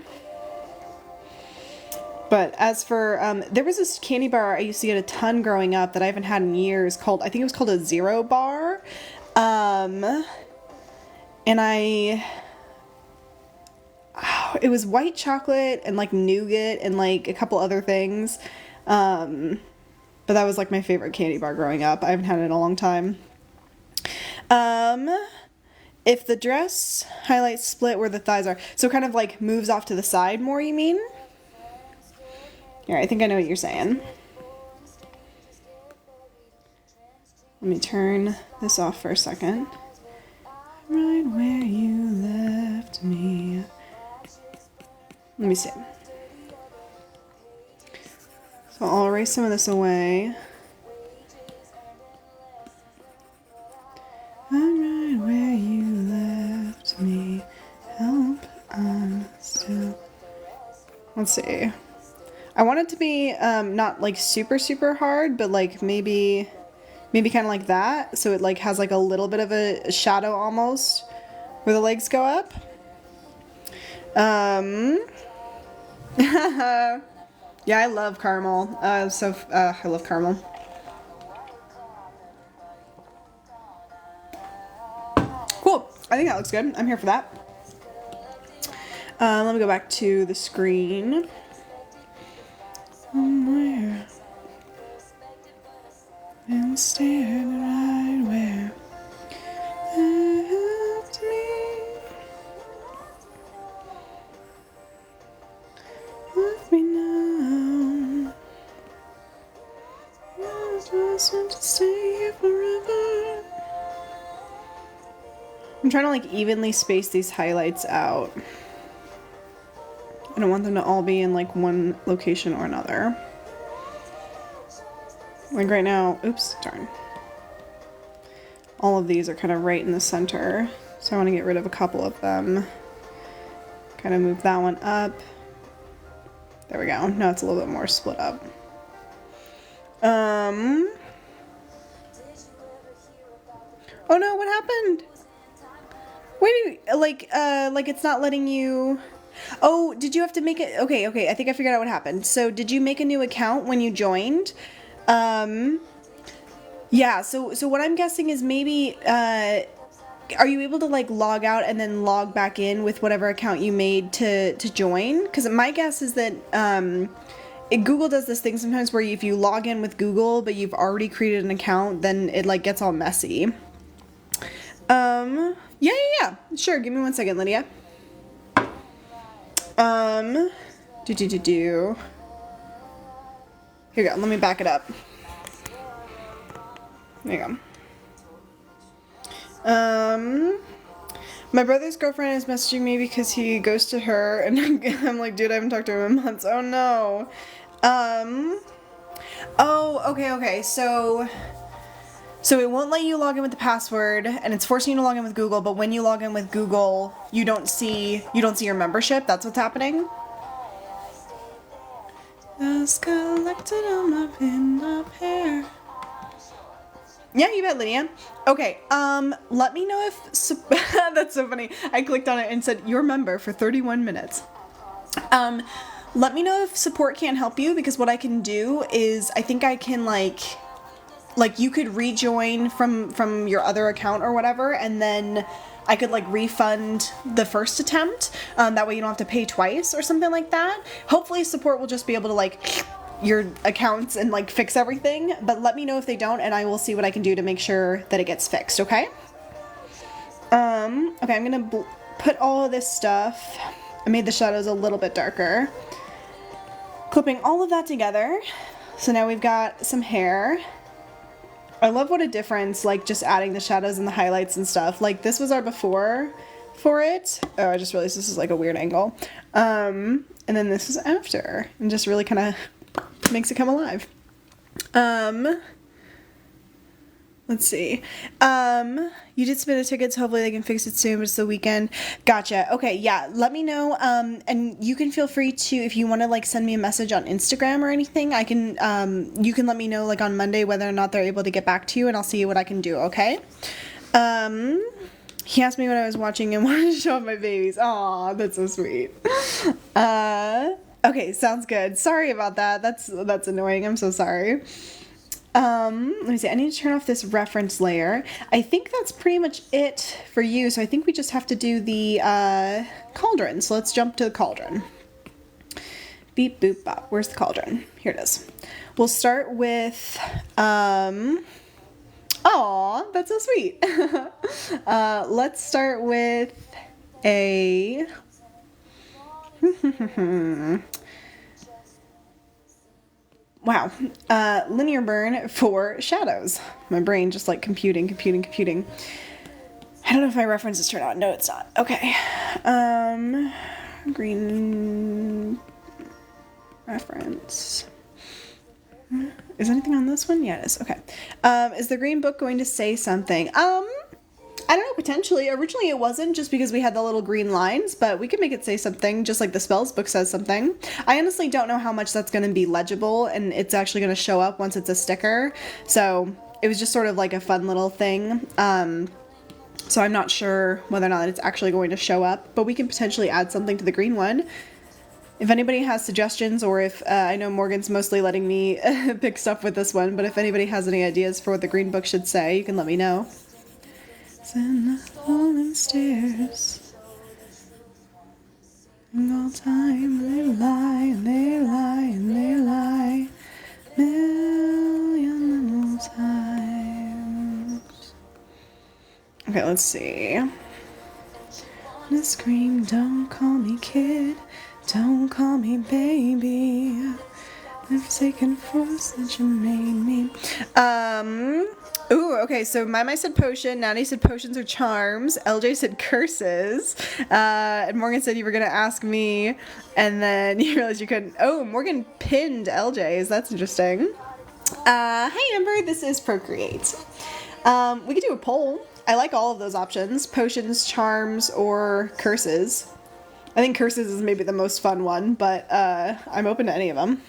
But as for, there was this candy bar I used to get a ton growing up that I haven't had in years called, I think it was called a Zero Bar. And it was white chocolate and like nougat and like a couple other things. But that was like my favorite candy bar growing up. I haven't had it in a long time. If the dress highlights split where the thighs are, so kind of like moves off to the side more, you mean? Here, I think I know what you're saying. Let me turn this off for a second. Right where you left me. Let me see. So I'll erase some of this away. I'm right where you left me. Help, I'm still. Let's see. I want it to be not like super, super hard, but like maybe kind of like that. So it like has like a little bit of a shadow almost where the legs go up. Yeah, I love caramel. I love caramel. Cool. I think that looks good. I'm here for that. Let me go back to the screen. Somewhere and stand right where left me. Let me know. I just want to stay here forever. I'm trying to like evenly space these highlights out. I don't want them to all be in like one location or another. Like right now, oops, darn. All of these are kind of right in the center. So I want to get rid of a couple of them. Kind of move that one up. There we go. Now it's a little bit more split up. Oh no, what happened? Wait, like it's not letting you... Oh, did you have to make it? Okay, I think I figured out what happened. So did you make a new account when you joined? Yeah, so what I'm guessing is maybe, are you able to like log out and then log back in with whatever account you made to join? Because my guess is that, Google does this thing sometimes where if you log in with Google, but you've already created an account, then it like gets all messy. Yeah. Sure, give me 1 second, Lydia. Here we go, let me back it up. There you go. My brother's girlfriend is messaging me because he ghosted her, and I'm like, dude, I haven't talked to him in months. Oh no. Oh, okay, so it won't let you log in with the password, and it's forcing you to log in with Google, but when you log in with Google, you don't see your membership. That's what's happening. Just collected on my pin-up hair. Yeah, you bet, Lydia. Okay, let me know if... That's so funny. I clicked on it and said, your member for 31 minutes. Let me know if support can't help you, because what I can do is, I think I can, like you could rejoin from your other account or whatever, and then I could like refund the first attempt. That way you don't have to pay twice or something like that. Hopefully support will just be able to like your accounts and like fix everything, but let me know if they don't, and I will see what I can do to make sure that it gets fixed, okay? Okay, I'm gonna put all of this stuff. I made the shadows a little bit darker. Clipping all of that together. So now we've got some hair. I love what a difference, like just adding the shadows and the highlights and stuff. Like this was our before for it. Oh, I just realized this is like a weird angle. And then this is after, and just really kind of makes it come alive. Let's see. You did submit the tickets. Hopefully they can fix it soon, but it's the weekend. Gotcha. Okay, yeah. Let me know. And you can feel free to, if you want to like send me a message on Instagram or anything, I can, you can let me know like on Monday whether or not they're able to get back to you, and I'll see what I can do, okay? He asked me what I was watching and wanted to show off my babies. Aw, that's so sweet. Okay, sounds good. Sorry about that. That's annoying. I'm so sorry. Let me see. I need to turn off this reference layer. I think that's pretty much it for you. So I think we just have to do the cauldron. So let's jump to the cauldron. Beep, boop, bop. Where's the cauldron? Here it is. We'll start with, aw, that's so sweet. Let's start with a, wow, linear burn for shadows. My brain just like computing. I don't know if my references turn out. No, it's not. Okay. Green reference. Is anything on this one? Yeah, it is. Okay. Is the green book going to say something? I don't know, potentially. Originally it wasn't, just because we had the little green lines, but we could make it say something, just like the spells book says something. I honestly don't know how much that's going to be legible, and it's actually going to show up once it's a sticker. So it was just sort of like a fun little thing. So I'm not sure whether or not it's actually going to show up, but we can potentially add something to the green one. If anybody has suggestions, or if, I know Morgan's mostly letting me pick stuff with this one, but if anybody has any ideas for what the green book should say, you can let me know. In the falling stairs, and all time they lie, and they lie, and they lie, million little times. Okay, let's see. And I scream, don't call me kid, don't call me baby, I've taken force that you made me. Ooh, okay, so Mai said potion, Natty said potions or charms, LJ said curses, and Morgan said you were going to ask me, and then you realized you couldn't. Oh, Morgan pinned LJ's, that's interesting. Hi Amber, this is Procreate. We could do a poll. I like all of those options, potions, charms, or curses. I think curses is maybe the most fun one, but I'm open to any of them.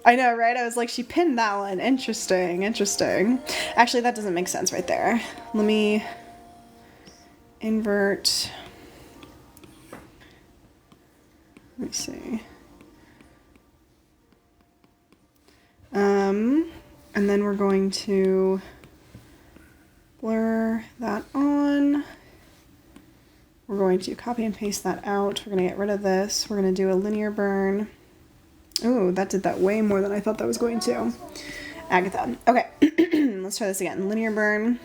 I know, right? I was like, she pinned that one. Interesting. Actually, that doesn't make sense right there. Let me invert. Let me see. And then we're going to blur that on. We're going to copy and paste that out. We're going to get rid of this. We're going to do a linear burn. Ooh, that did that way more than I thought that was going to. Agatha. Okay, let's try this again. Linear burn.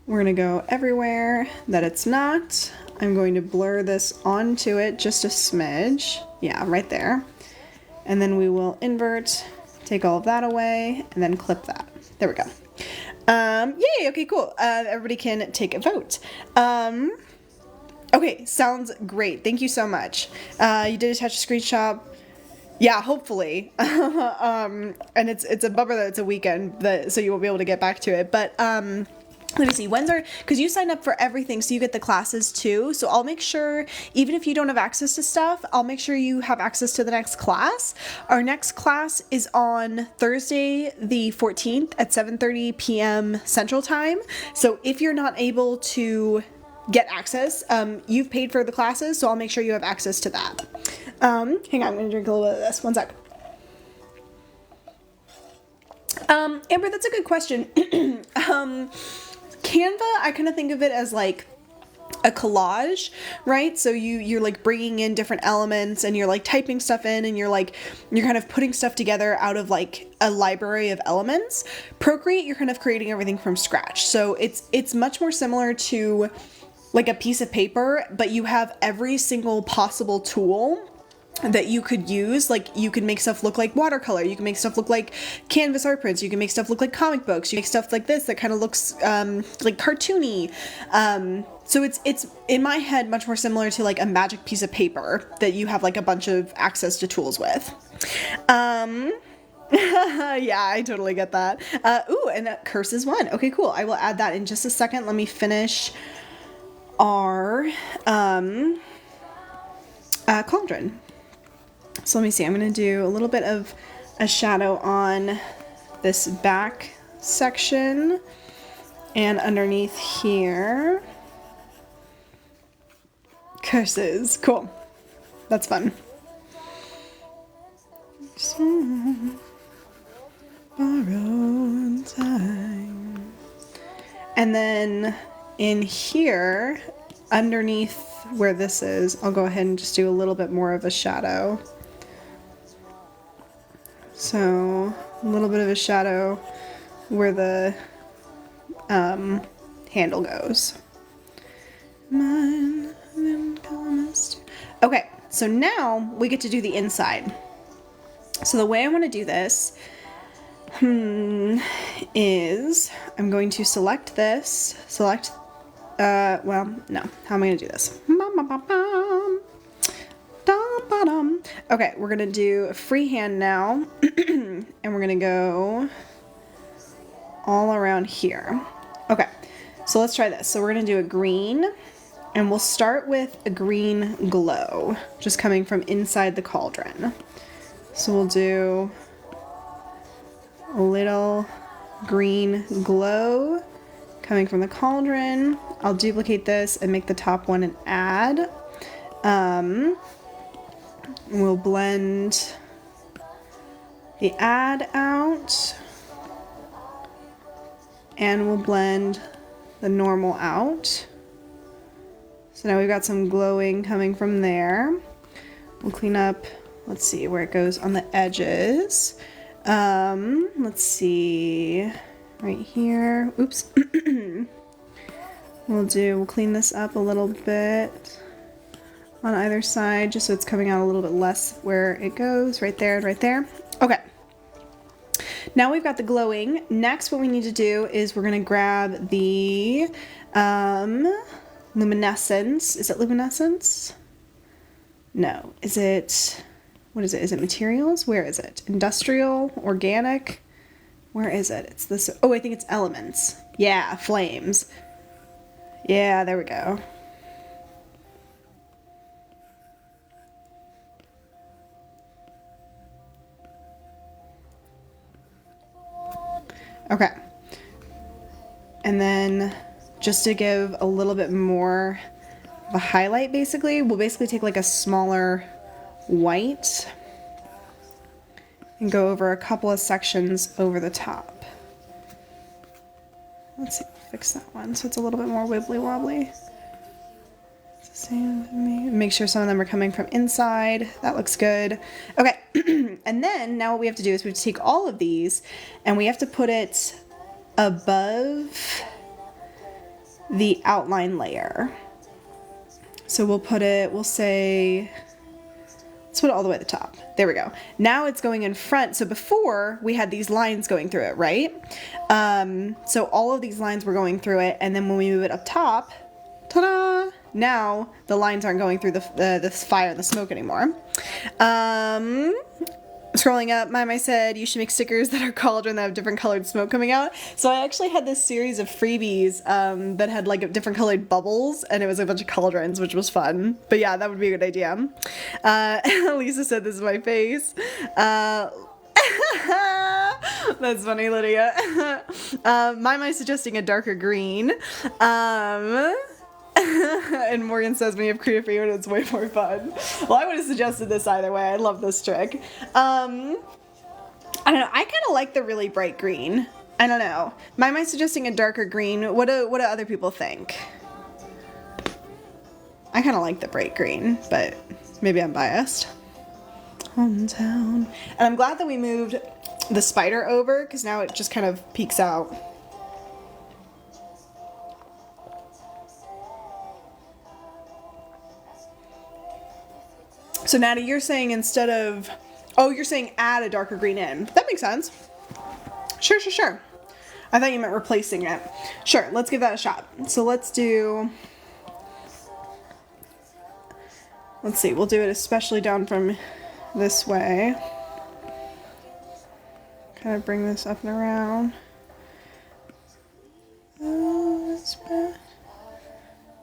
We're going to go everywhere that it's not. I'm going to blur this onto it just a smidge. Yeah, right there. And then we will invert, take all of that away, and then clip that. There we go. Yay, okay, cool. Everybody can take a vote. Okay, sounds great. Thank you so much. You did attach a screenshot. Yeah, hopefully. And it's a bummer that it's a weekend, so you won't be able to get back to it. But let me see, because you signed up for everything, so you get the classes too. So I'll make sure, even if you don't have access to stuff, I'll make sure you have access to the next class. Our next class is on Thursday, the 14th at 7:30 p.m. Central Time. So if you're not able to get access, you've paid for the classes, so I'll make sure you have access to that. Hang on, I'm gonna drink a little bit of this. One sec. Amber, that's a good question. Canva, I kind of think of it as like a collage, right? So you're like bringing in different elements and you're like typing stuff in and you're kind of putting stuff together out of like a library of elements. Procreate, you're kind of creating everything from scratch. So it's much more similar to like a piece of paper, but you have every single possible tool that you could use. Like you can make stuff look like watercolor, you can make stuff look like canvas art prints, you can make stuff look like comic books, you make stuff like this that kind of looks like cartoony. So it's in my head much more similar to like a magic piece of paper that you have like a bunch of access to tools with. Yeah, I totally get that. Ooh, and that curse is one. Okay, cool. I will add that in just a second. Let me finish our cauldron. So let me see, I'm going to do a little bit of a shadow on this back section and underneath here. Curses. Cool. That's fun. Borrowed time. And then in here, underneath where this is, I'll go ahead and just do a little bit more of a shadow. So a little bit of a shadow where the handle goes. Okay, so now we get to do the inside. So the way I want to do this is I'm going to select this, well, no, how am I going to do this? Okay, we're going to do freehand now, and we're going to go all around here. Okay, so let's try this. So we're going to do a green, and we'll start with a green glow, just coming from inside the cauldron. So we'll do a little green glow coming from the cauldron. I'll duplicate this and make the top one an add. We'll blend the add out, and we'll blend the normal out. So now we've got some glowing coming from there. We'll clean up, let's see where it goes on the edges. Let's see, right here. Oops. We'll clean this up a little bit on either side, just so it's coming out a little bit less where it goes, right there and right there. Okay. Now we've got the glowing. Next, what we need to do is we're gonna grab the luminescence. Is it luminescence? No. Is it, what is it? Is it materials? Where is it? Industrial? Organic? Where is it? It's this, oh, I think it's elements. Yeah, flames. Yeah, there we go. Okay. And then just to give a little bit more of a highlight, basically, we'll basically take like a smaller white and go over a couple of sections over the top. Let's see, fix that one so it's a little bit more wibbly wobbly. Make sure some of them are coming from inside. That looks good. Okay, and then now what we have to do is we have to take all of these and we have to put it above the outline layer. So we'll put it, we'll say, let's put it all the way at the top. There we go. Now it's going in front. So before we had these lines going through it, right? So all of these lines were going through it, and then when we move it up top, ta-da! Now the lines aren't going through the fire and the smoke anymore. Scrolling up, Mimi said you should make stickers that are cauldron that have different colored smoke coming out. So I actually had this series of freebies that had like different colored bubbles, and it was a bunch of cauldrons, which was fun. But yeah, that would be a good idea. Lisa said this is my face. That's funny, Lydia. Mimi suggesting a darker green. And Morgan says when you have creative freedom, it's way more fun. Well, I would have suggested this either way. I love this trick. I don't know. I kind of like the really bright green. I don't know. Mimi suggesting a darker green. What do other people think? I kind of like the bright green, but maybe I'm biased. Hometown. And I'm glad that we moved the spider over because now it just kind of peeks out. So Natty, you're saying instead of, oh, you're saying add a darker green in. That makes sense. Sure, sure, sure. I thought you meant replacing it. Sure, let's give that a shot. So let's do, let's see, we'll do it especially down from this way. Kind of bring this up and around. Oh, that's bad.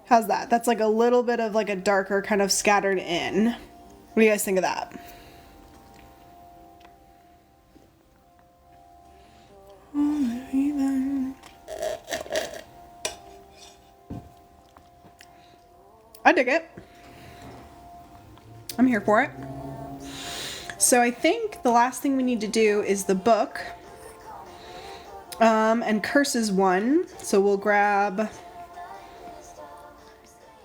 How's that? That's like a little bit of like a darker kind of scattered in. What do you guys think of that? I dig it. I'm here for it. So I think the last thing we need to do is the book. And curses one. So we'll grab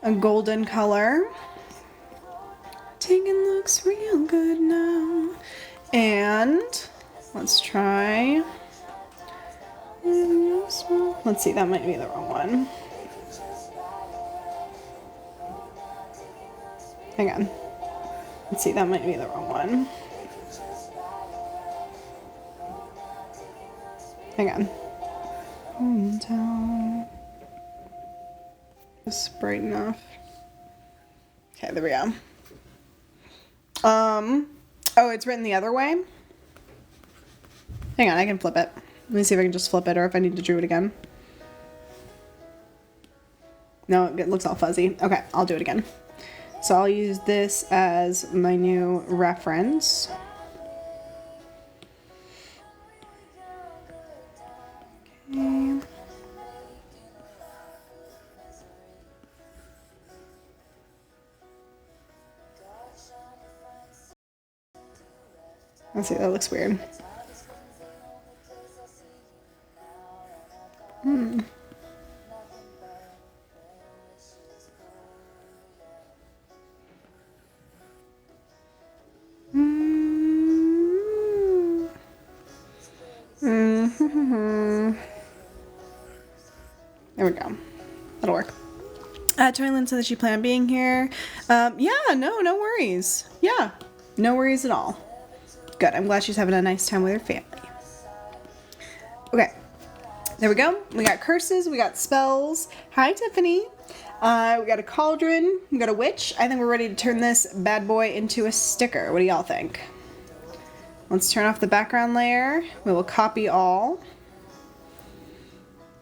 a golden color. Taking looks real good now. And let's try. Let's see, that might be the wrong one. Hang on. Let's see, that might be the wrong one. Hang on. Hometown. This is bright enough. Okay, there we go. Oh, it's written the other way? Hang on, I can flip it. Let me see if I can just flip it or if I need to do it again. No, it looks all fuzzy. Okay, I'll do it again. So I'll use this as my new reference. Okay. Let's see, that looks weird. There we go. That'll work. Toyland said that she planned on being here. Yeah, no worries. Yeah, no worries at all. Good, I'm glad she's having a nice time with her family. Okay, there we go. We got curses, we got spells. Hi, Tiffany. We got a cauldron, we got a witch. I think we're ready to turn this bad boy into a sticker. What do y'all think? Let's turn off the background layer. We will copy all.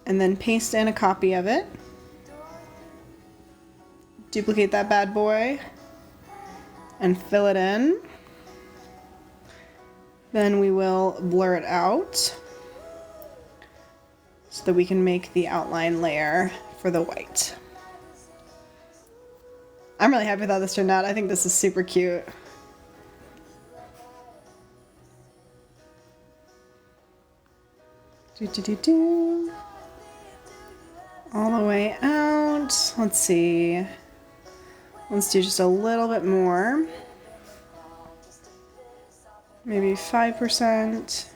And then paste in a copy of it. Duplicate that bad boy. And fill it in. Then we will blur it out. So that we can make the outline layer for the white. I'm really happy with how this turned out. I think this is super cute. All the way out. Let's see. Let's do just a little bit more. Maybe 5%.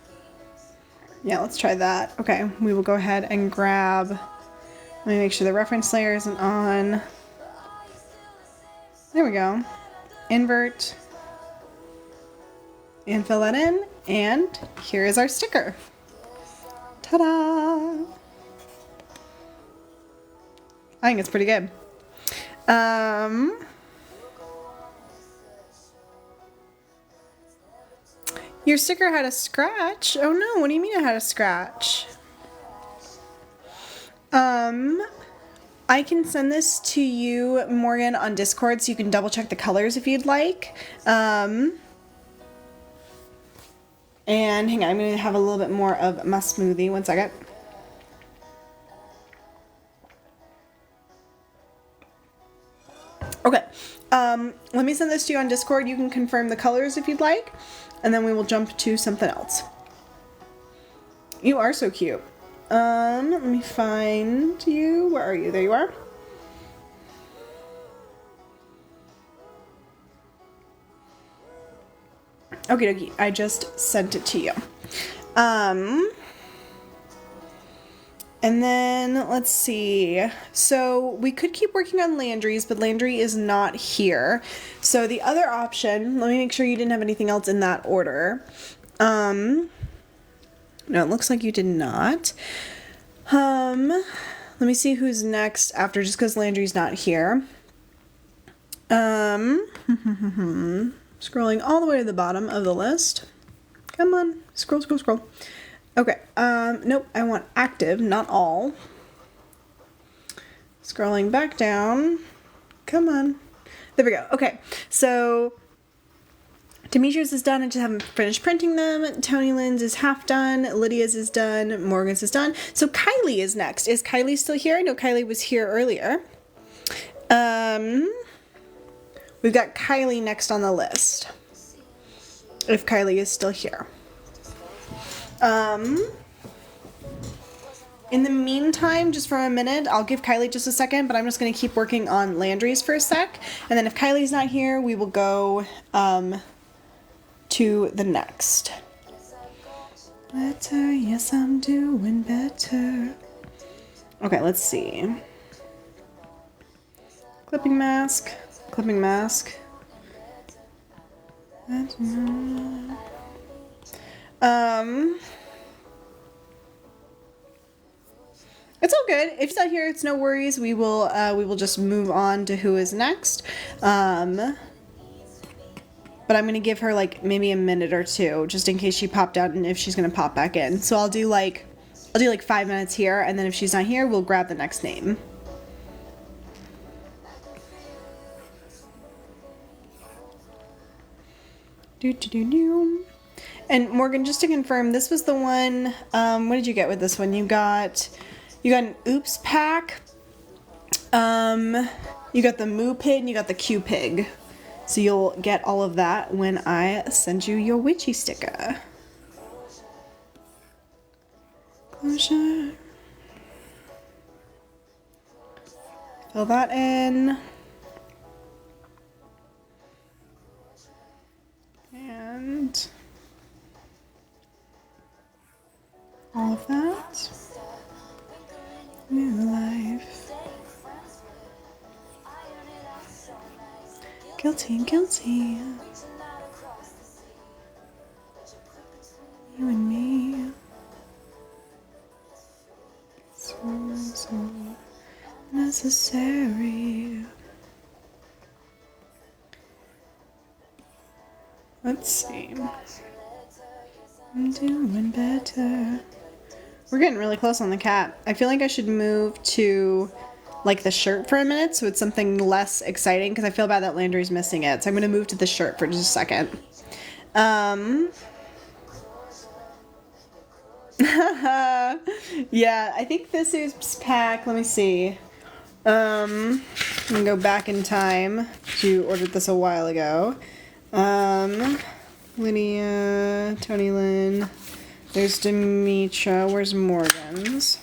Yeah, let's try that. Okay, we will go ahead and grab, let me make sure the reference layer isn't on. There we go. Invert. And fill that in. And here is our sticker. Ta-da! I think it's pretty good. Your sticker had a scratch. Oh no, what do you mean it had a scratch? I can send this to you, Morgan, on Discord so you can double check the colors if you'd like. And hang on, I'm going to have a little bit more of my smoothie. One second. Okay, let me send this to you on Discord. You can confirm the colors if you'd like, and then we will jump to something else. You are so cute. Let me find you. Where are you? There you are. Okay, dokie. I just sent it to you. And then let's see. So we could keep working on Landry's, but Landry is not here. So the other option, let me make sure you didn't have anything else in that order. No, it looks like you did not. Let me see who's next after, just because Landry's not here. Scrolling all the way to the bottom of the list. Come on, scroll, scroll, scroll. Okay, nope, I want active, not all. Scrolling back down. Come on. There we go. Okay, so Demetrius is done. I just haven't finished printing them. Tony Lynn's is half done. Lydia's is done. Morgan's is done. So Kylie is next. Is Kylie still here? I know Kylie was here earlier. We've got Kylie next on the list. If Kylie is still here. In the meantime, just for a minute, I'll give Kylie just a second, but I'm just going to keep working on Landry's for a sec. And then if Kylie's not here, we will go to the next. Better, yes, I'm doing better. Okay, let's see. Clipping mask, clipping mask. It's all good. If he's not here, it's no worries. We will just move on to who is next. But I'm gonna give her like maybe a minute or two, just in case she popped out and if she's gonna pop back in. So I'll do like 5 minutes here, and then if she's not here, we'll grab the next name. And Morgan, just to confirm, this was the one. What did you get with this one? You got an Oops pack. You got the Moo Pig and you got the Q Pig. So you'll get all of that when I send you your witchy sticker. Closure. Fill that in. And all of that. New life. Guilty, guilty. You and me. So necessary. Let's see. I'm doing better. We're getting really close on the cat. I feel like I should move to like the shirt for a minute so it's something less exciting because I feel bad that Landry's missing it. So I'm going to move to the shirt for just a second. Yeah, I think this is pack. Let me see. I'm going to go back in time. You ordered this a while ago. Lydia, Tony Lynn. There's Demetra. Where's Morgan's?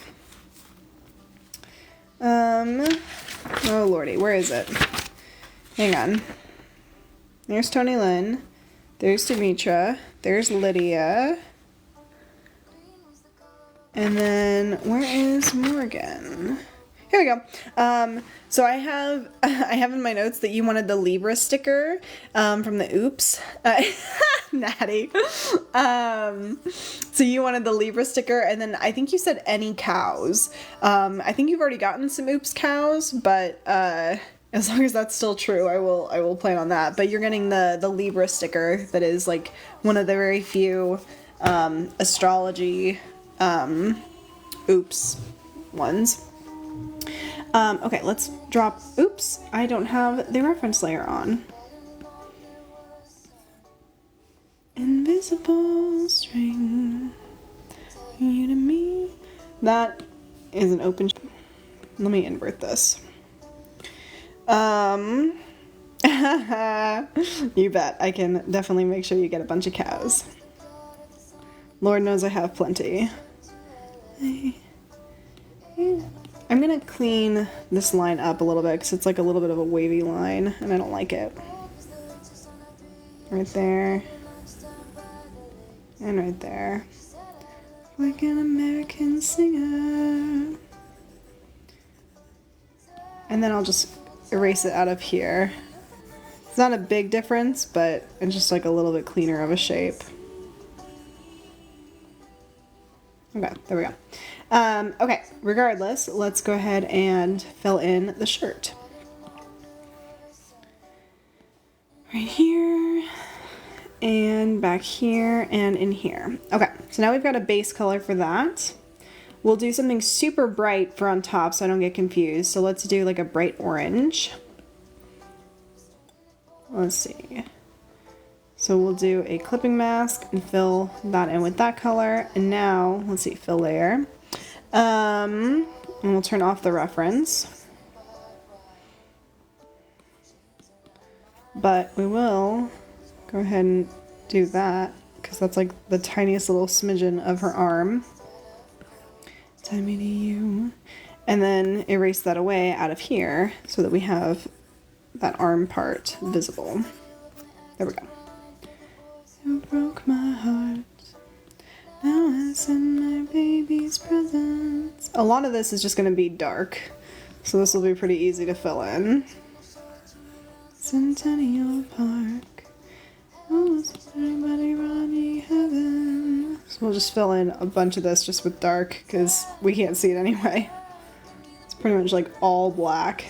Oh lordy, where is it? Hang on. There's Tony Lynn. There's Demetra. There's Lydia. And then where is Morgan? Here we go. So I have in my notes that you wanted the Libra sticker from the Oops. Natty. So you wanted the Libra sticker, and then I think you said any cows. I think you've already gotten some Oops cows, but as long as that's still true, I will plan on that. But you're getting the Libra sticker that is like one of the very few astrology Oops ones. Okay, let's drop. Oops, I don't have the reference layer on. Invisible string, you to me. That is an open. Let me invert this. You bet. I can definitely make sure you get a bunch of cows. Lord knows I have plenty. I'm gonna clean this line up a little bit because it's like a little bit of a wavy line and I don't like it. Right there. And right there. Like an American singer. And then I'll just erase it out of here. It's not a big difference, but it's just like a little bit cleaner of a shape. Okay, there we go. Okay, regardless, let's go ahead and fill in the shirt. Right here, and back here, and in here. Okay, so now we've got a base color for that. We'll do something super bright for on top so I don't get confused. So let's do like a bright orange. Let's see. So we'll do a clipping mask and fill that in with that color. And now, let's see, fill layer. And we'll turn off the reference. But we will go ahead and do that because that's like the tiniest little smidgen of her arm. Timey to you. And then erase that away out of here so that we have that arm part visible. There we go. You broke my heart. Now I send my baby's presents. A lot of this is just going to be dark, so this will be pretty easy to fill in. Centennial Park. Oh, everybody Ronnie heaven. So we'll just fill in a bunch of this just with dark because we can't see it anyway. It's pretty much like all black.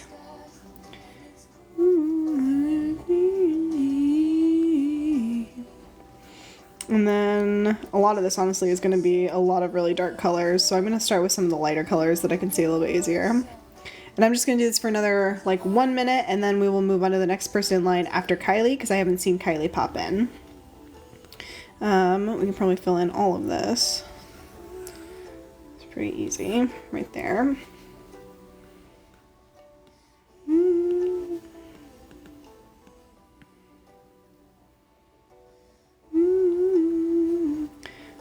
And then a lot of this honestly is going to be a lot of really dark colors, so I'm going to start with some of the lighter colors that I can see a little bit easier. And I'm just going to do this for another like 1 minute, and then we will move on to the next person in line after Kylie, because I haven't seen Kylie pop in. We can probably fill in all of this. It's pretty easy right there.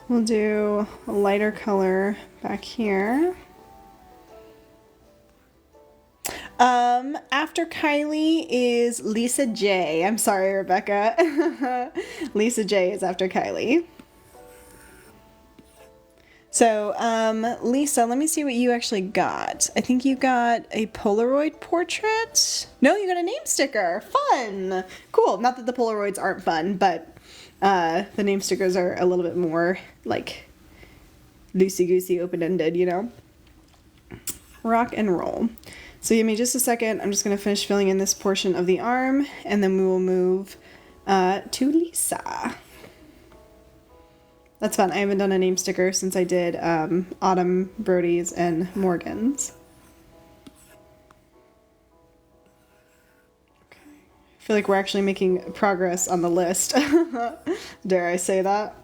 We'll do a lighter color back here. After Kylie is Lisa J. I'm sorry, Rebecca. Lisa J is after Kylie. So, Lisa, let me see what you actually got. I think you got a Polaroid portrait. No, you got a name sticker. Fun. Cool. Not that the Polaroids aren't fun, but the name stickers are a little bit more like loosey-goosey, open-ended, you know? Rock and roll. So give me just a second. I'm just going to finish filling in this portion of the arm, and then we will move to Lisa. That's fun. I haven't done a name sticker since I did Autumn, Brody's, and Morgan's. Okay. I feel like we're actually making progress on the list. Dare I say that?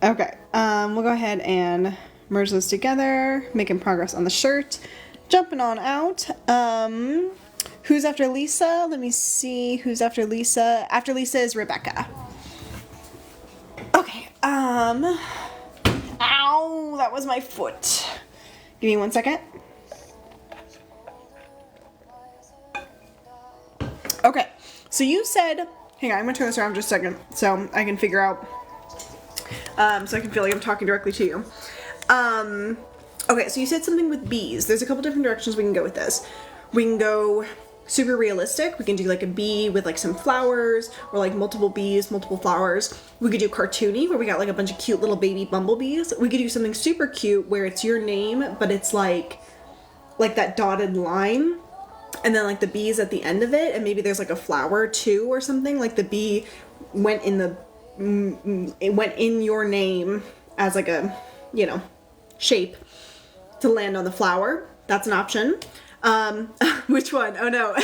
Okay. We'll go ahead and merge those together, making progress on the shirt. Jumping on out. Who's after Lisa? Let me see who's after Lisa. After Lisa is Rebecca. Okay. Ow, that was my foot. Give me 1 second. Okay, so you said, hang on, I'm gonna turn this around just a second so I can figure out, so I can feel like I'm talking directly to you. Okay, so you said something with bees. There's a couple different directions we can go with this. We can go super realistic. We can do like a bee with like some flowers, or like multiple bees, multiple flowers. We could do cartoony, where we got like a bunch of cute little baby bumblebees. We could do something super cute where it's your name, but it's like that dotted line, and then like the bees at the end of it, and maybe there's like a flower too or something. Like the bee went in your name as like a, you know, shape to land on the flower. That's an option. Which one? Oh no.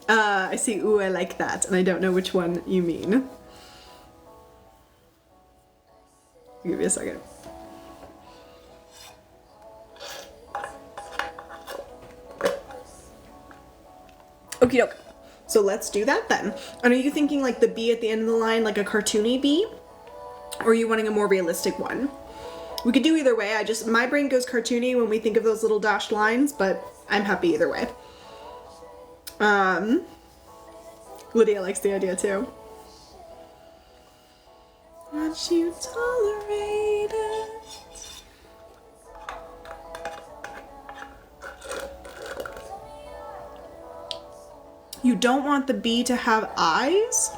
I see, ooh, I like that, and I don't know which one you mean. Give me a second. Okie doke. So let's do that then. And are you thinking like the bee at the end of the line, like a cartoony bee? Or are you wanting a more realistic one? We could do either way. My brain goes cartoony when we think of those little dashed lines, but I'm happy either way. Lydia likes the idea too. Watch you tolerate it. You don't want the bee to have eyes?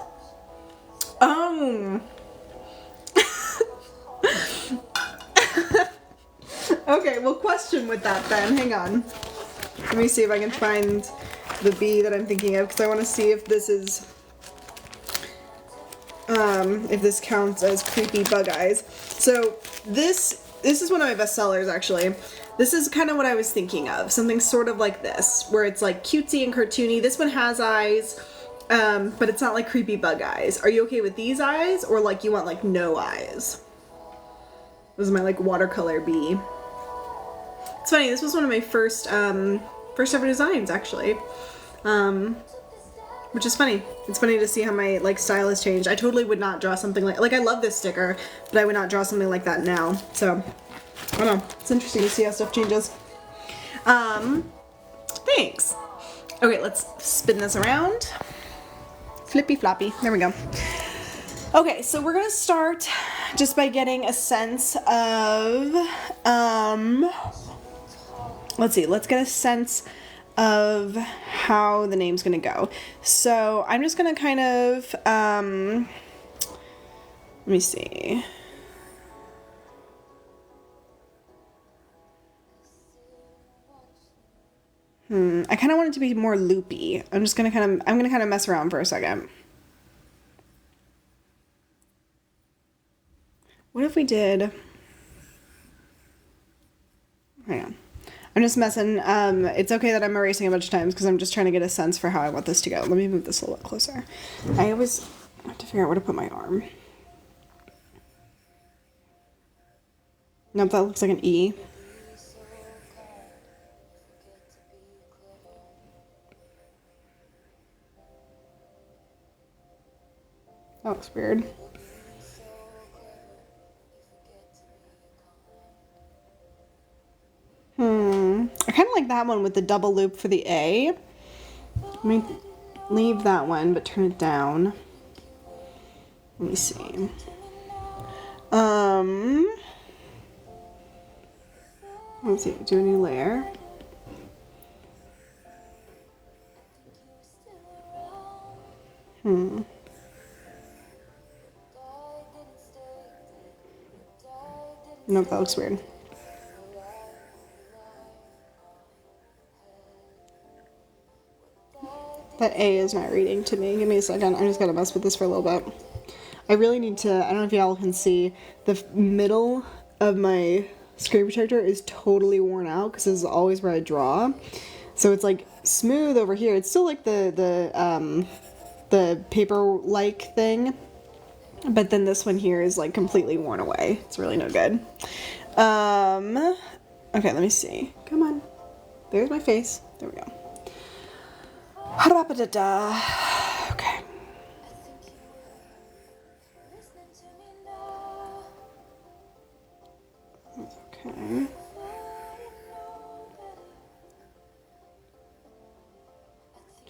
Oh. Okay, we'll question with that then. Hang on. Let me see if I can find the bee that I'm thinking of, because I want to see if this is, if this counts as creepy bug eyes. So this is one of my best sellers, actually. This is kind of what I was thinking of. Something sort of like this, where it's like cutesy and cartoony. This one has eyes, but it's not like creepy bug eyes. Are you okay with these eyes, or like you want like no eyes? This is my like watercolor bee. It's funny, this was one of my first ever designs, actually. Which is funny. It's funny to see how my like style has changed. I totally would not draw something like I love this sticker, but I would not draw something like that now. So, I don't know. It's interesting to see how stuff changes. Thanks. Okay, let's spin this around. Flippy floppy. There we go. Okay, so we're gonna start just by getting a sense of, let's see, let's get a sense of how the name's gonna go. So I'm just gonna kind of, let me see. I kind of want it to be more loopy. I'm gonna kind of mess around for a second. What if we did, hang on. I'm just messing. It's okay that I'm erasing a bunch of times because I'm just trying to get a sense for how I want this to go. Let me move this a little bit closer. I always have to figure out where to put my arm. Nope, that looks like an E. That looks weird. I kind of like that one with the double loop for the A. Let me leave that one, but turn it down. Let me see. Let's see, do a new layer. Nope, that looks weird. That A is not reading to me. Give me a second. I'm just gonna mess with this for a little bit. I really need to, I don't know if y'all can see, the middle of my screen protector is totally worn out because this is always where I draw. So it's like smooth over here. It's still like the paper-like thing. But then this one here is like completely worn away. It's really no good. Okay, let me see. Come on. There's my face. There we go. Okay. Okay.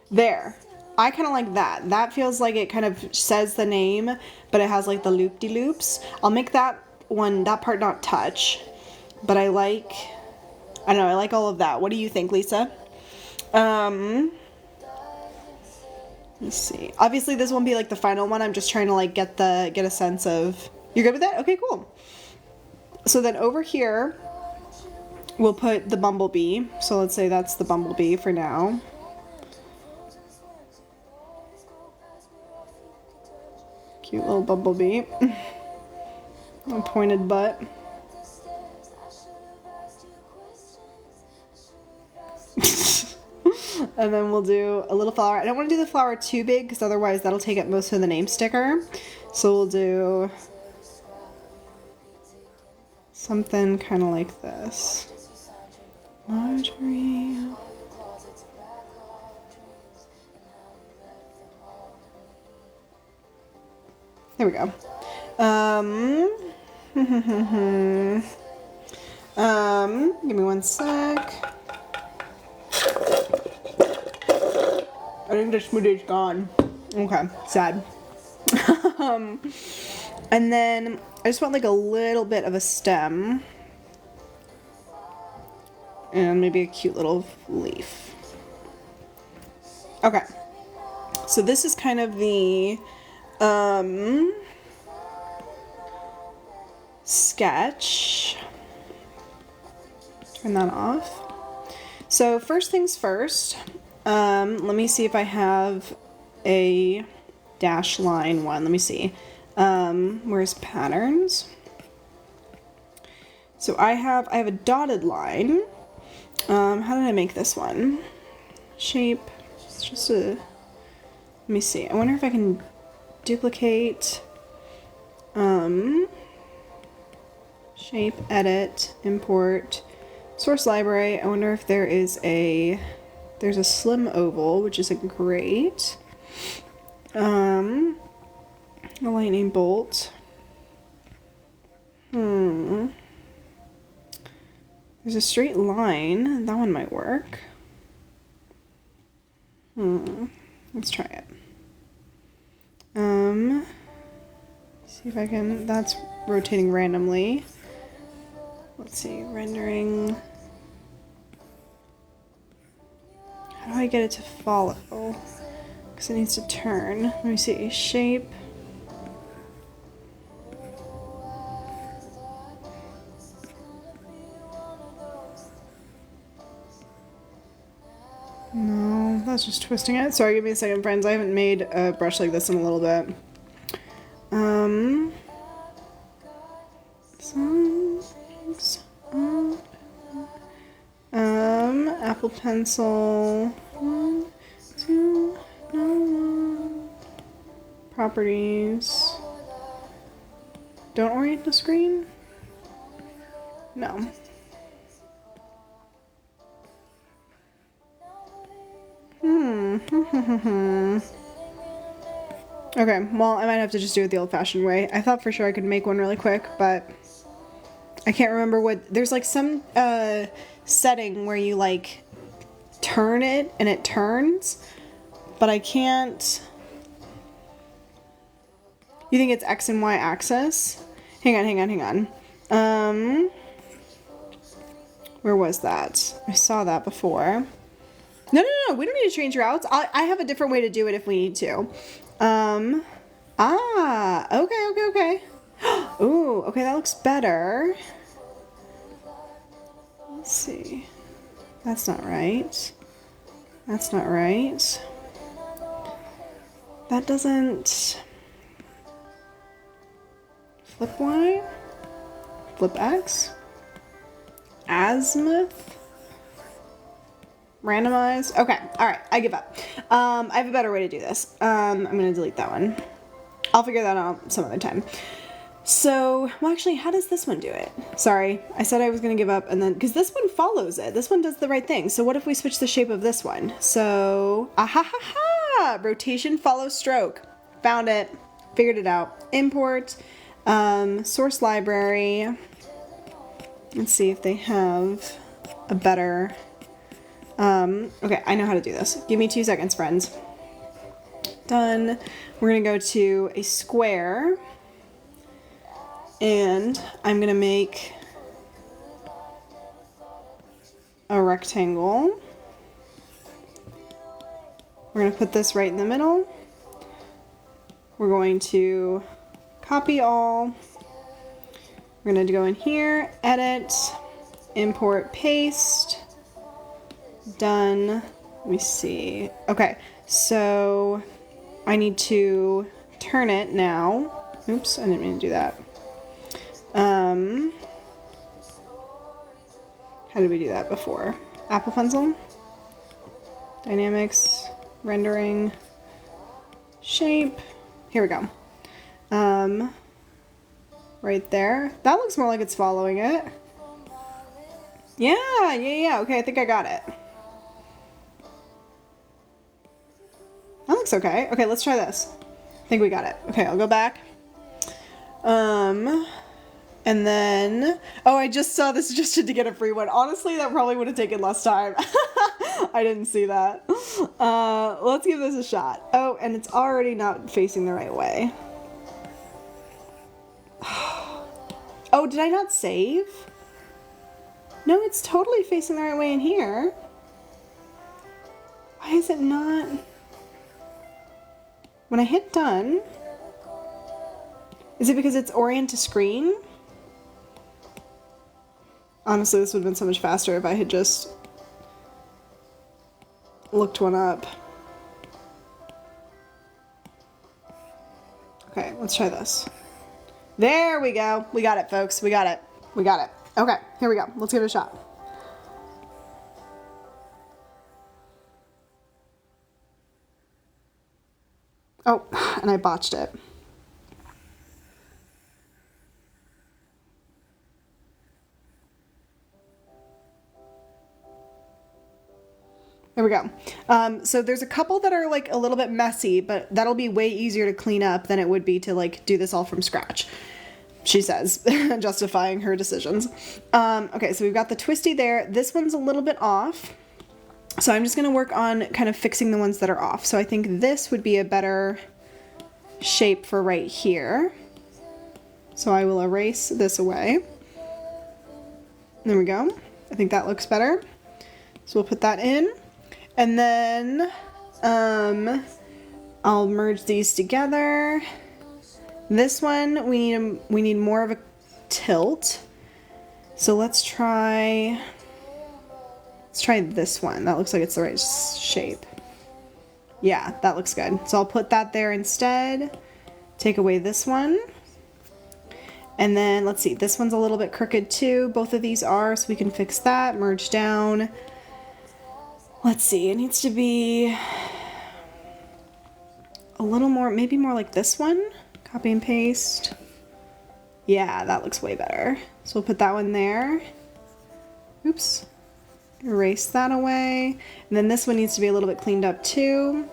There. I kind of like that. That feels like it kind of says the name, but it has like the loop-de-loops. I'll make that part not touch, but I like all of that. What do you think, Lisa? Let's see. Obviously this won't be like the final one. I'm just trying to like get a sense of, you're good with that? Okay, cool. So then over here, we'll put the bumblebee. So let's say that's the bumblebee for now. Cute little bumblebee. A pointed butt. And then we'll do a little flower. I don't want to do the flower too big because otherwise that'll take up most of the name sticker. So we'll do something kind of like this. Landry. There we go. Give me one sec. I think the smoothie's gone. Okay, sad. And then I just want like a little bit of a stem. And maybe a cute little leaf. Okay. So this is kind of the sketch. Turn that off. So first things first, let me see if I have a dash line one. Let me see. Where's patterns? So I have a dotted line. How did I make this one? Shape. It's just a, let me see. I wonder if I can duplicate, shape, edit, import, source library. I wonder if there's a slim oval, which isn't great. A lightning bolt. There's a straight line. That one might work. Let's try it. See if I can, that's rotating randomly. Let's see, rendering. How do I get it to follow? Because it needs to turn. Let me see, shape. No, that's just twisting it. Sorry, give me a second, friends. I haven't made a brush like this in a little bit. Apple pencil. 1, 2, no 1. Properties. Don't orient the screen? No. Okay, well, I might have to just do it the old-fashioned way. I thought for sure I could make one really quick, but I can't remember what... There's like some setting where you like turn it and it turns, but I can't... You think it's X and Y axis? Hang on. Where was that? I saw that before. No, we don't need to change routes. I have a different way to do it if we need to. Okay. Ooh, okay, that looks better. Let's see. That's not right. That doesn't... Flip Y? Flip X? Azimuth? Randomize? Okay, alright, I give up. I have a better way to do this. I'm gonna delete that one. I'll figure that out some other time. So, well actually, how does this one do it? Sorry, I said I was gonna give up and then, because this one follows it. This one does the right thing. So what if we switch the shape of this one? So, rotation follows stroke. Found it, figured it out. Import, source library. Let's see if they have a better... okay, I know how to do this. Give me 2 seconds, friends. Done. We're gonna go to a square, and I'm gonna make a rectangle. We're gonna put this right in the middle. We're going to copy all. We're gonna go in here, edit, import, paste. Done. Let me see. Okay, so I need to turn it now. Oops, I didn't mean to do that. How did we do that before? Apple pencil, dynamics, rendering, shape. Here we go. Right there. That looks more like it's following it. Yeah. Okay, I think I got it. That looks okay. Okay, let's try this. I think we got it. Okay, I'll go back. And then, oh, I just saw this suggested to get a free one. Honestly, that probably would have taken less time. I didn't see that. Let's give this a shot. Oh, and it's already not facing the right way. Oh, did I not save? No, it's totally facing the right way in here. Why is it not? When I hit done, is it because it's orient to screen? Honestly, this would have been so much faster if I had just looked one up. Okay, let's try this. There we go. We got it, folks. We got it. We got it. Okay, here we go. Let's give it a shot. Oh, and I botched it. There we go. So there's a couple that are like a little bit messy, but that'll be way easier to clean up than it would be to like do this all from scratch, she says, justifying her decisions. Okay, so we've got the twisty there. This one's a little bit off. So I'm just gonna work on kind of fixing the ones that are off. So I think this would be a better shape for right here. So I will erase this away. There we go. I think that looks better. So we'll put that in. And then I'll merge these together. This one, we need more of a tilt. So let's try this one. That looks like it's the right shape. Yeah, that looks good. So I'll put that there instead. Take away this one. And then let's see, this one's a little bit crooked too. Both of these are, so we can fix that. Merge down. Let's see, it needs to be a little more, maybe more like this one. Copy and paste. Yeah, that looks way better. So we'll put that one there. Oops. Erase that away. And then this one needs to be a little bit cleaned up too.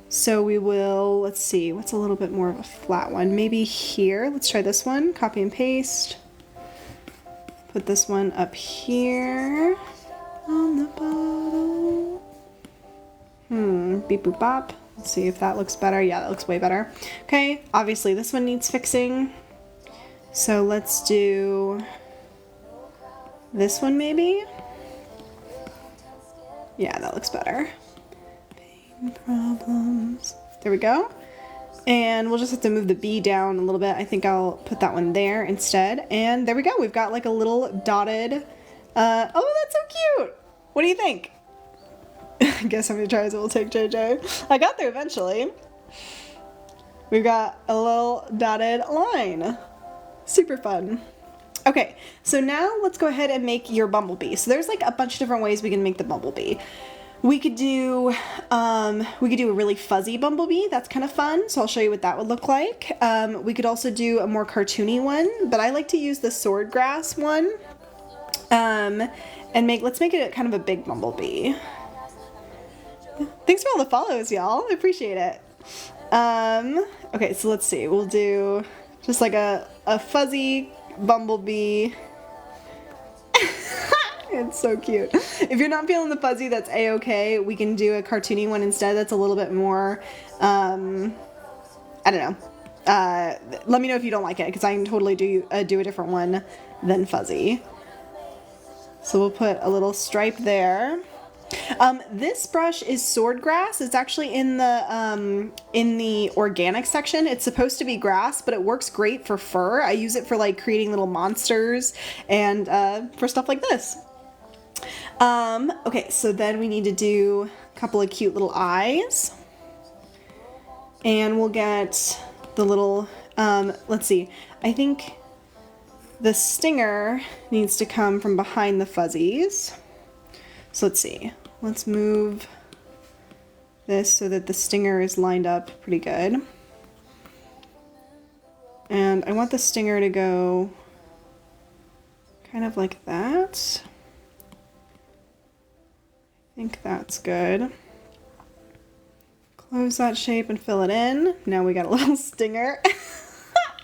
So we will, let's see, what's a little bit more of a flat one? Maybe here. Let's try this one. Copy and paste. Put this one up here on the bottom. Beep boop bop. Let's see if that looks better. Yeah, that looks way better. Okay, obviously this one needs fixing. So let's do this one maybe. Yeah, that looks better. Pain problems. There we go. And we'll just have to move the B down a little bit. I think I'll put that one there instead. And there we go. We've got like a little dotted. Oh, that's so cute. What do you think? I guess how many tries it will take, JJ. I got there eventually. We've got a little dotted line. Super fun. Okay, so now let's go ahead and make your bumblebee. So there's like a bunch of different ways we can make the bumblebee. We could do a really fuzzy bumblebee. That's kind of fun. So I'll show you what that would look like. We could also do a more cartoony one, but I like to use the swordgrass one. And let's make it kind of a big bumblebee. Thanks for all the follows, y'all. I appreciate it. Okay, so let's see. We'll do just like a fuzzy bumblebee. It's so cute. If you're not feeling the fuzzy, that's a-okay. We can do a cartoony one instead. That's a little bit more, I don't know. Let me know if you don't like it, because I can totally do a different one than fuzzy. So we'll put a little stripe there. This brush is swordgrass. It's actually in the organic section. It's supposed to be grass, but it works great for fur. I use it for like creating little monsters and for stuff like this. Okay, so then we need to do a couple of cute little eyes. And we'll get the little, let's see, I think the stinger needs to come from behind the fuzzies. So let's see, let's move this so that the stinger is lined up pretty good. And I want the stinger to go kind of like that. I think that's good. Close that shape and fill it in. Now we got a little stinger.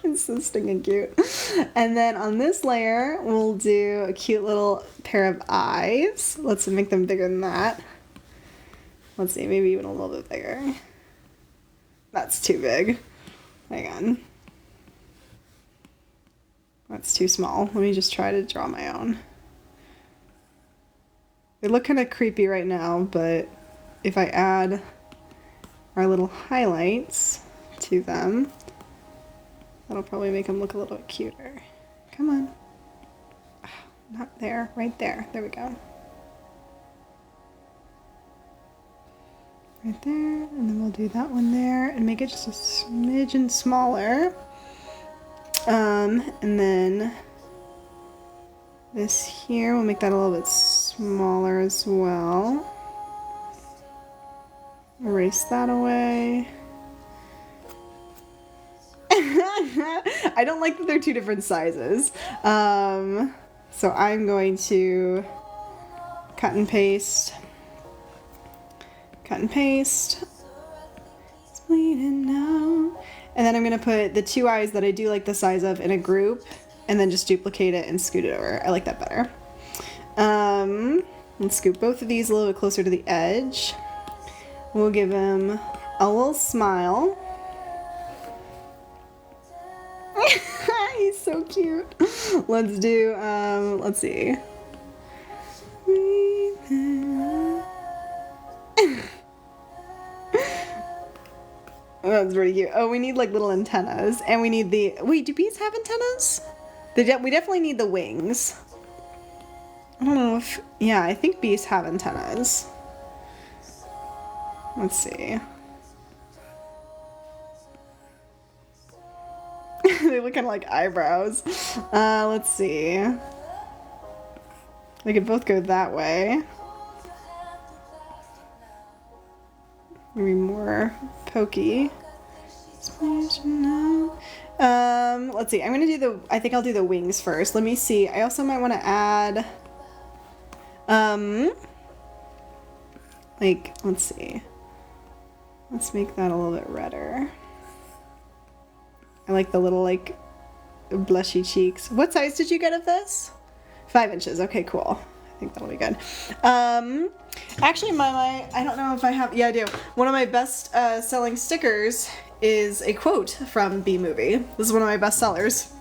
It's so stinking cute. And then on this layer, we'll do a cute little pair of eyes. Let's make them bigger than that. Let's see, maybe even a little bit bigger. That's too big. Hang on. That's too small. Let me just try to draw my own. They look kind of creepy right now, but if I add our little highlights to them, that'll probably make them look a little bit cuter. Come on. Oh, not there, right there. There we go. Right there, and then we'll do that one there and make it just a smidgen smaller. And then this here, we'll make that a little bit smaller as well. Erase that away. I don't like that they're two different sizes. So I'm going to cut and paste. Cut and paste. It's bleeding now. And then I'm going to put the two eyes that I do like the size of in a group, and then just duplicate it and scoot it over. I like that better. Let's scoot both of these a little bit closer to the edge. We'll give him a little smile. He's so cute. Let's do, let's see. That's pretty cute. Oh, we need like little antennas, and we need the, wait, do bees have antennas? We definitely need the wings. I don't know if, yeah, I think bees have antennas. Let's see. They look kind of like eyebrows. Let's see. They could both go that way. Maybe more pokey. Let's see. I'm gonna do the, I think I'll do the wings first. Let me see. I also might want to add, like, let's see. Let's make that a little bit redder. I like the little, like, blushy cheeks. What size did you get of this? 5 inches. Okay, cool. I think that'll be good. Actually, I don't know if I have, yeah, I do. One of my best selling stickers is a quote from Bee Movie. This is one of my best sellers.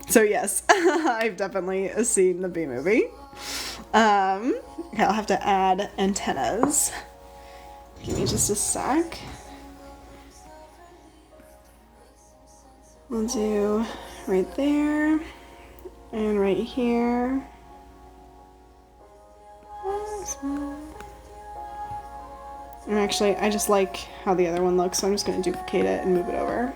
So yes, I've definitely seen the Bee Movie. Okay, I'll have to add antennas. Give me just a sec. We'll do right there and right here. And actually, I just like how the other one looks, so I'm just going to duplicate it and move it over.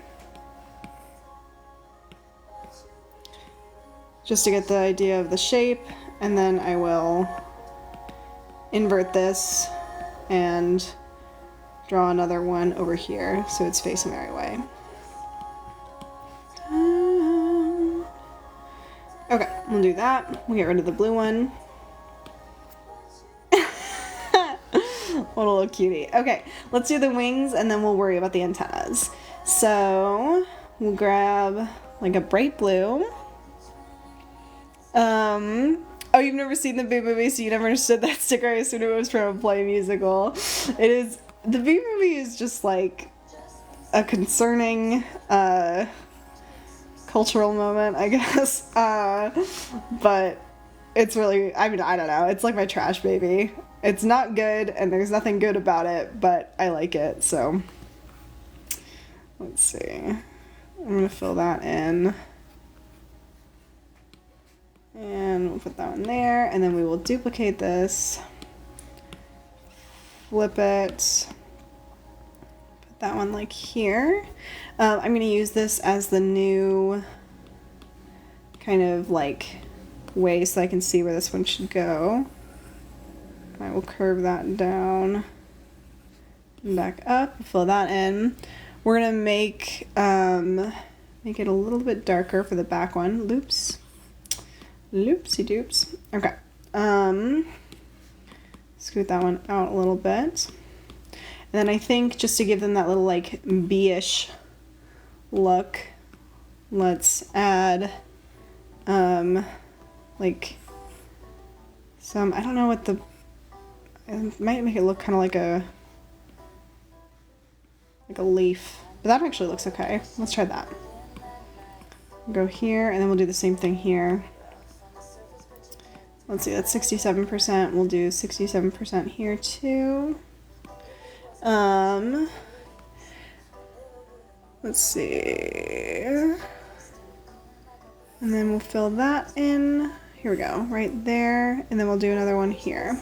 Just to get the idea of the shape, and then I will invert this and draw another one over here so it's facing the right way. Okay, we'll do that. We'll get rid of the blue one. What a little cutie. Okay, let's do the wings and then we'll worry about the antennas. So we'll grab like a bright blue. Oh, you've never seen the Bee Movie, so you never understood that sticker. I assumed it was from a play musical. It is, the Bee Movie is just like a concerning cultural moment, I guess. But it's really, I mean, I don't know. It's like my trash baby. It's not good, and there's nothing good about it, but I like it, so. Let's see. I'm gonna fill that in. And we'll put that one there, and then we will duplicate this. Flip it. Put that one like here. I'm gonna use this as the new kind of like way so I can see where this one should go. I will curve that down and back up, fill that in. We're gonna make it a little bit darker for the back one. Loops. Loopsie doops. Okay. Scoot that one out a little bit. And then I think just to give them that little like bee-ish look, let's add like some, I don't know what the, it might make it look kind of like a leaf, but that actually looks okay. Let's try that. Go here, and then we'll do the same thing here. Let's see, that's 67%. We'll do 67% here too. Let's see. And then we'll fill that in. Here we go, right there. And then we'll do another one here.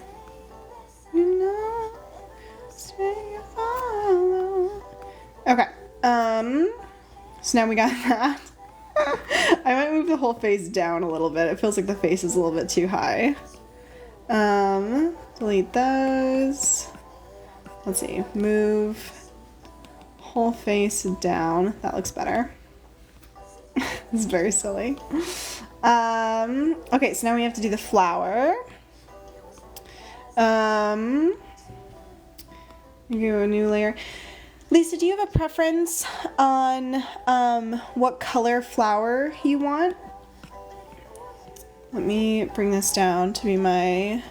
You know, stay and follow. Okay. So now we got that. I might move the whole face down a little bit. It feels like the face is a little bit too high. Delete those. Let's see, move whole face down. That looks better. This is very silly. Okay, so now we have to do the flower. You go a new layer. Lisa, do you have a preference on what color flower you want? Let me bring this down to be my...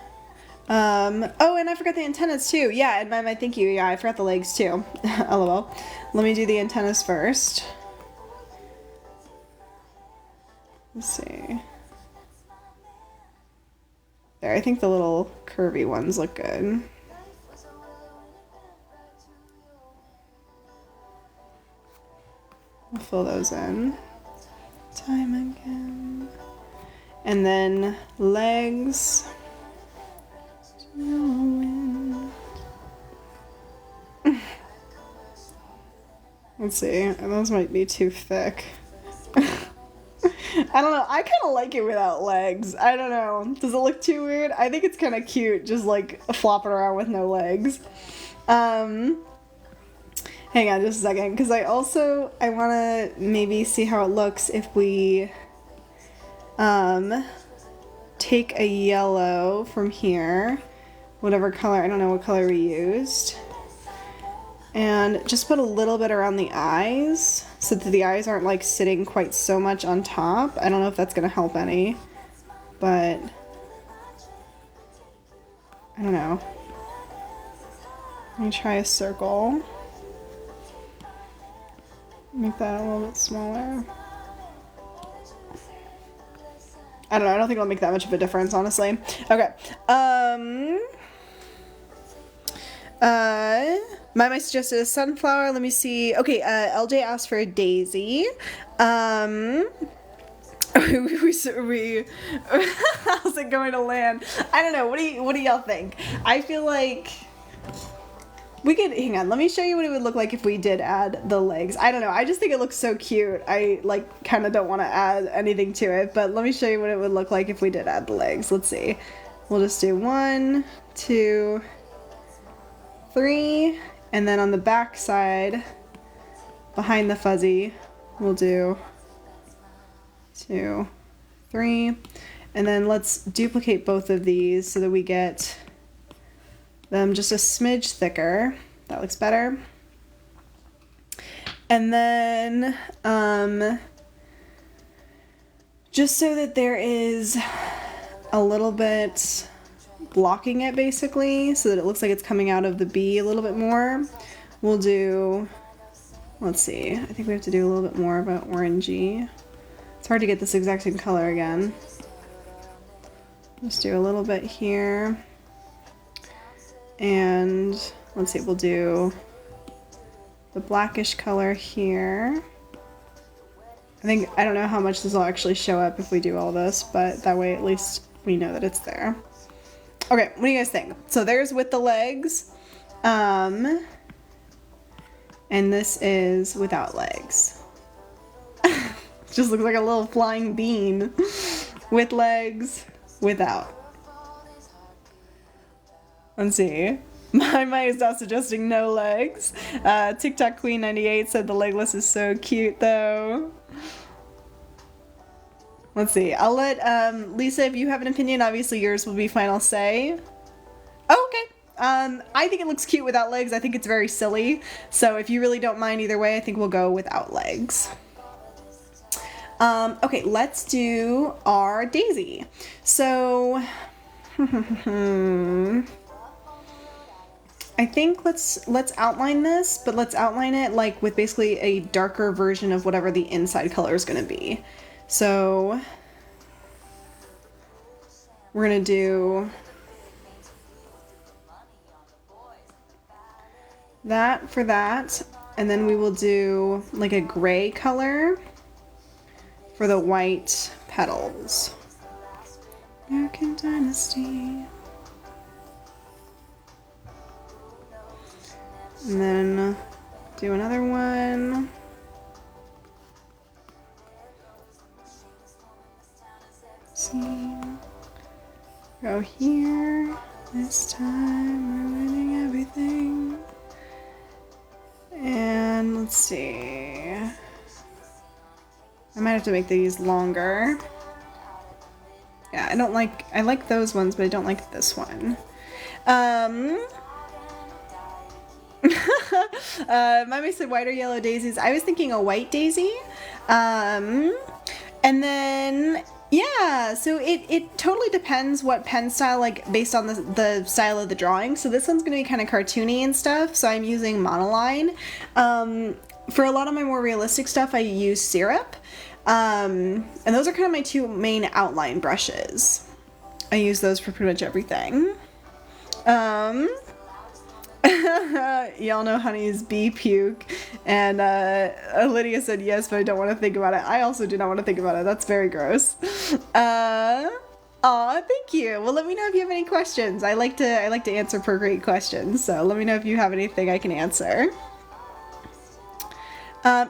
oh, and I forgot the antennas too. Yeah, and my thank you. Yeah, I forgot the legs too. LOL. Let me do the antennas first. Let's see. There, I think the little curvy ones look good. We'll fill those in. Time again. And then legs. Let's see. Those might be too thick. I don't know. I kind of like it without legs. I don't know. Does it look too weird? I think it's kind of cute, just like flopping around with no legs. Hang on just a second, because I want to maybe see how it looks if we take a yellow from here, whatever color, I don't know what color we used, and just put a little bit around the eyes so that the eyes aren't like sitting quite so much on top. I don't know if that's going to help any, but I don't know. Let me try a circle. Make that a little bit smaller. I don't know, I don't think it'll make that much of a difference, honestly. Okay. Mama suggested a sunflower. Let me see. Okay, LJ asked for a daisy. How's it going to land? I don't know. What do y'all think? I feel like we could, hang on, let me show you what it would look like if we did add the legs. I don't know, I just think it looks so cute. I like kind of don't want to add anything to it, but let me show you what it would look like if we did add the legs. Let's see. We'll just do 1, 2, 3, and then on the back side, behind the fuzzy, we'll do 2, 3, and then let's duplicate both of these so that we get them just a smidge thicker. That looks better. And then just so that there is a little bit blocking it basically, so that it looks like it's coming out of the bee a little bit more, we'll do, let's see, I think we have to do a little bit more of an orangey. It's hard to get this exact same color again. Just do a little bit here. And let's see, we'll do the blackish color here. I don't know how much this will actually show up if we do all this, but that way at least we know that it's there. Okay, what do you guys think? So there's with the legs. And this is without legs. Just looks like a little flying bean. With legs, without. Let's see. My is not suggesting no legs. TikTok Queen 98 said the legless is so cute though. Let's see. I'll let Lisa, if you have an opinion, obviously yours will be final say. Oh, okay. I think it looks cute without legs. I think it's very silly. So if you really don't mind either way, I think we'll go without legs. Okay, let's do our daisy. So I think let's outline this, but let's outline it like with basically a darker version of whatever the inside color is going to be. So we're gonna do that for that, and then we will do like a gray color for the white petals. American Dynasty. And then do another one. See. Go here. This time we're winning everything. And let's see. I might have to make these longer. Yeah, I like those ones, but I don't like this one. Mommy said white or yellow daisies. I was thinking a white daisy. And then, yeah, so it totally depends what pen style, like based on the style of the drawing. So this one's going to be kind of cartoony and stuff. So I'm using monoline. For a lot of my more realistic stuff, I use syrup. And those are kind of my two main outline brushes. I use those for pretty much everything. Y'all know honey's bee puke, and Lydia said yes, but I don't want to think about it. I also do not want to think about it. That's very gross. Aw, thank you. Well, let me know if you have any questions. I like to answer for great questions, so let me know if you have anything I can answer.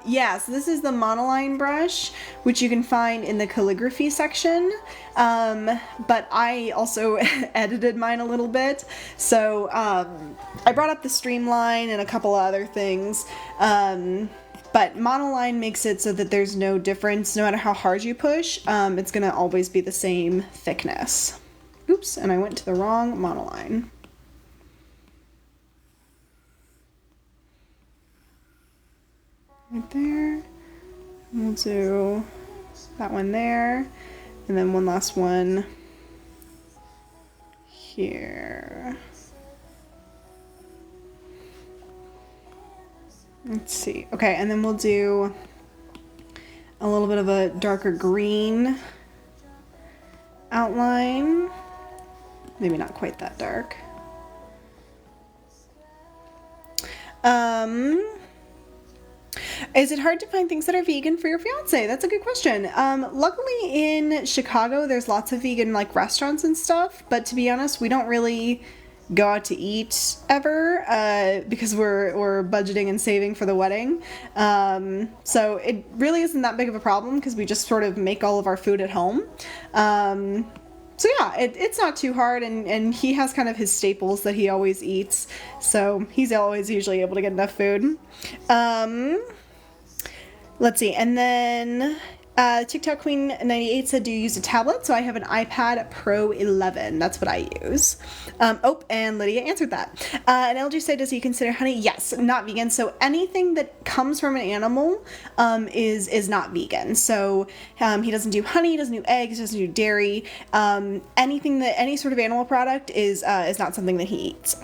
Yeah, so this is the monoline brush, which you can find in the calligraphy section, but I also edited mine a little bit, so I brought up the streamline and a couple other things, but monoline makes it so that there's no difference. No matter how hard you push, it's going to always be the same thickness. Oops, and I went to the wrong monoline. Right there, and we'll do that one there, and then one last one here. Let's see. Okay, and then we'll do a little bit of a darker green outline. Maybe not quite that dark. Is it hard to find things that are vegan for your fiance? That's a good question. Luckily in Chicago, there's lots of vegan like restaurants and stuff, but to be honest, we don't really go out to eat ever because we're budgeting and saving for the wedding. So it really isn't that big of a problem because we just sort of make all of our food at home. So yeah, it's not too hard, and he has kind of his staples that he always eats, so he's always usually able to get enough food. Let's see, and then TikTok Queen 98 said, do you use a tablet? So I have an iPad Pro 11. That's what I use. And Lydia answered that. And LG said, does he consider honey? Yes, not vegan. So anything that comes from an animal is not vegan. So he doesn't do honey, he doesn't do eggs, he doesn't do dairy. Any sort of animal product is not something that he eats.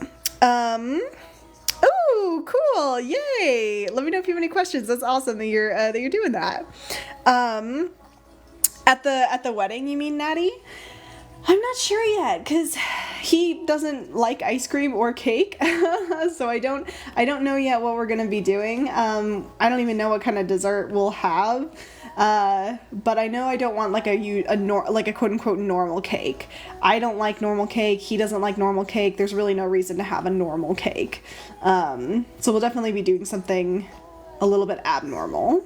Oh, cool! Yay! Let me know if you have any questions. That's awesome that you're doing that. At the wedding, you mean, Natty? I'm not sure yet because he doesn't like ice cream or cake, so I don't know yet what we're gonna be doing. I don't even know what kind of dessert we'll have. But I know I don't want like a quote unquote normal cake. I don't like normal cake. He doesn't like normal cake. There's really no reason to have a normal cake. So we'll definitely be doing something a little bit abnormal.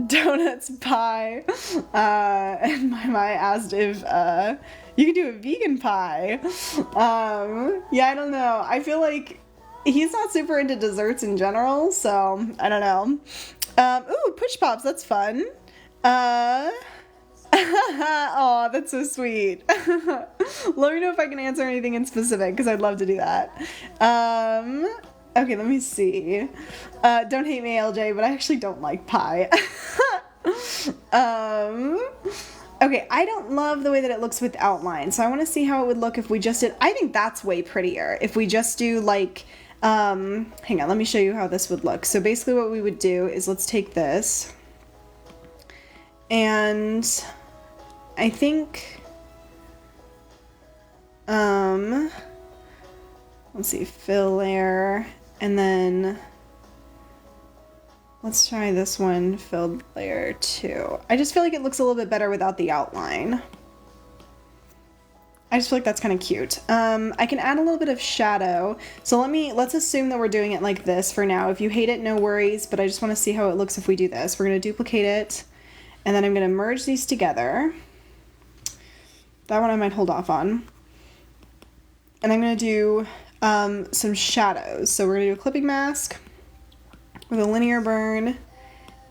Donuts pie. And my asked if you could do a vegan pie. Yeah, I don't know. I feel like he's not super into desserts in general, so I don't know. Ooh, push pops, that's fun. Oh, that's so sweet. Let me know if I can answer anything in specific, because I'd love to do that. Okay, let me see. Don't hate me, LJ, but I actually don't like pie. Okay, I don't love the way that it looks with outline, so I want to see how it would look if we just did. I think that's way prettier if we just do like Hang on, let me show you how this would look. So basically what we would do is let's take this, and I think, let's see, fill layer, and then let's try this one, filled layer 2. I just feel like it looks a little bit better without the outline. I just feel like that's kind of cute. I can add a little bit of shadow. So let's assume that we're doing it like this for now. If you hate it, no worries, but I just want to see how it looks if we do this. We're going to duplicate it, and then I'm going to merge these together. That one I might hold off on. And I'm going to do some shadows. So we're going to do a clipping mask with a linear burn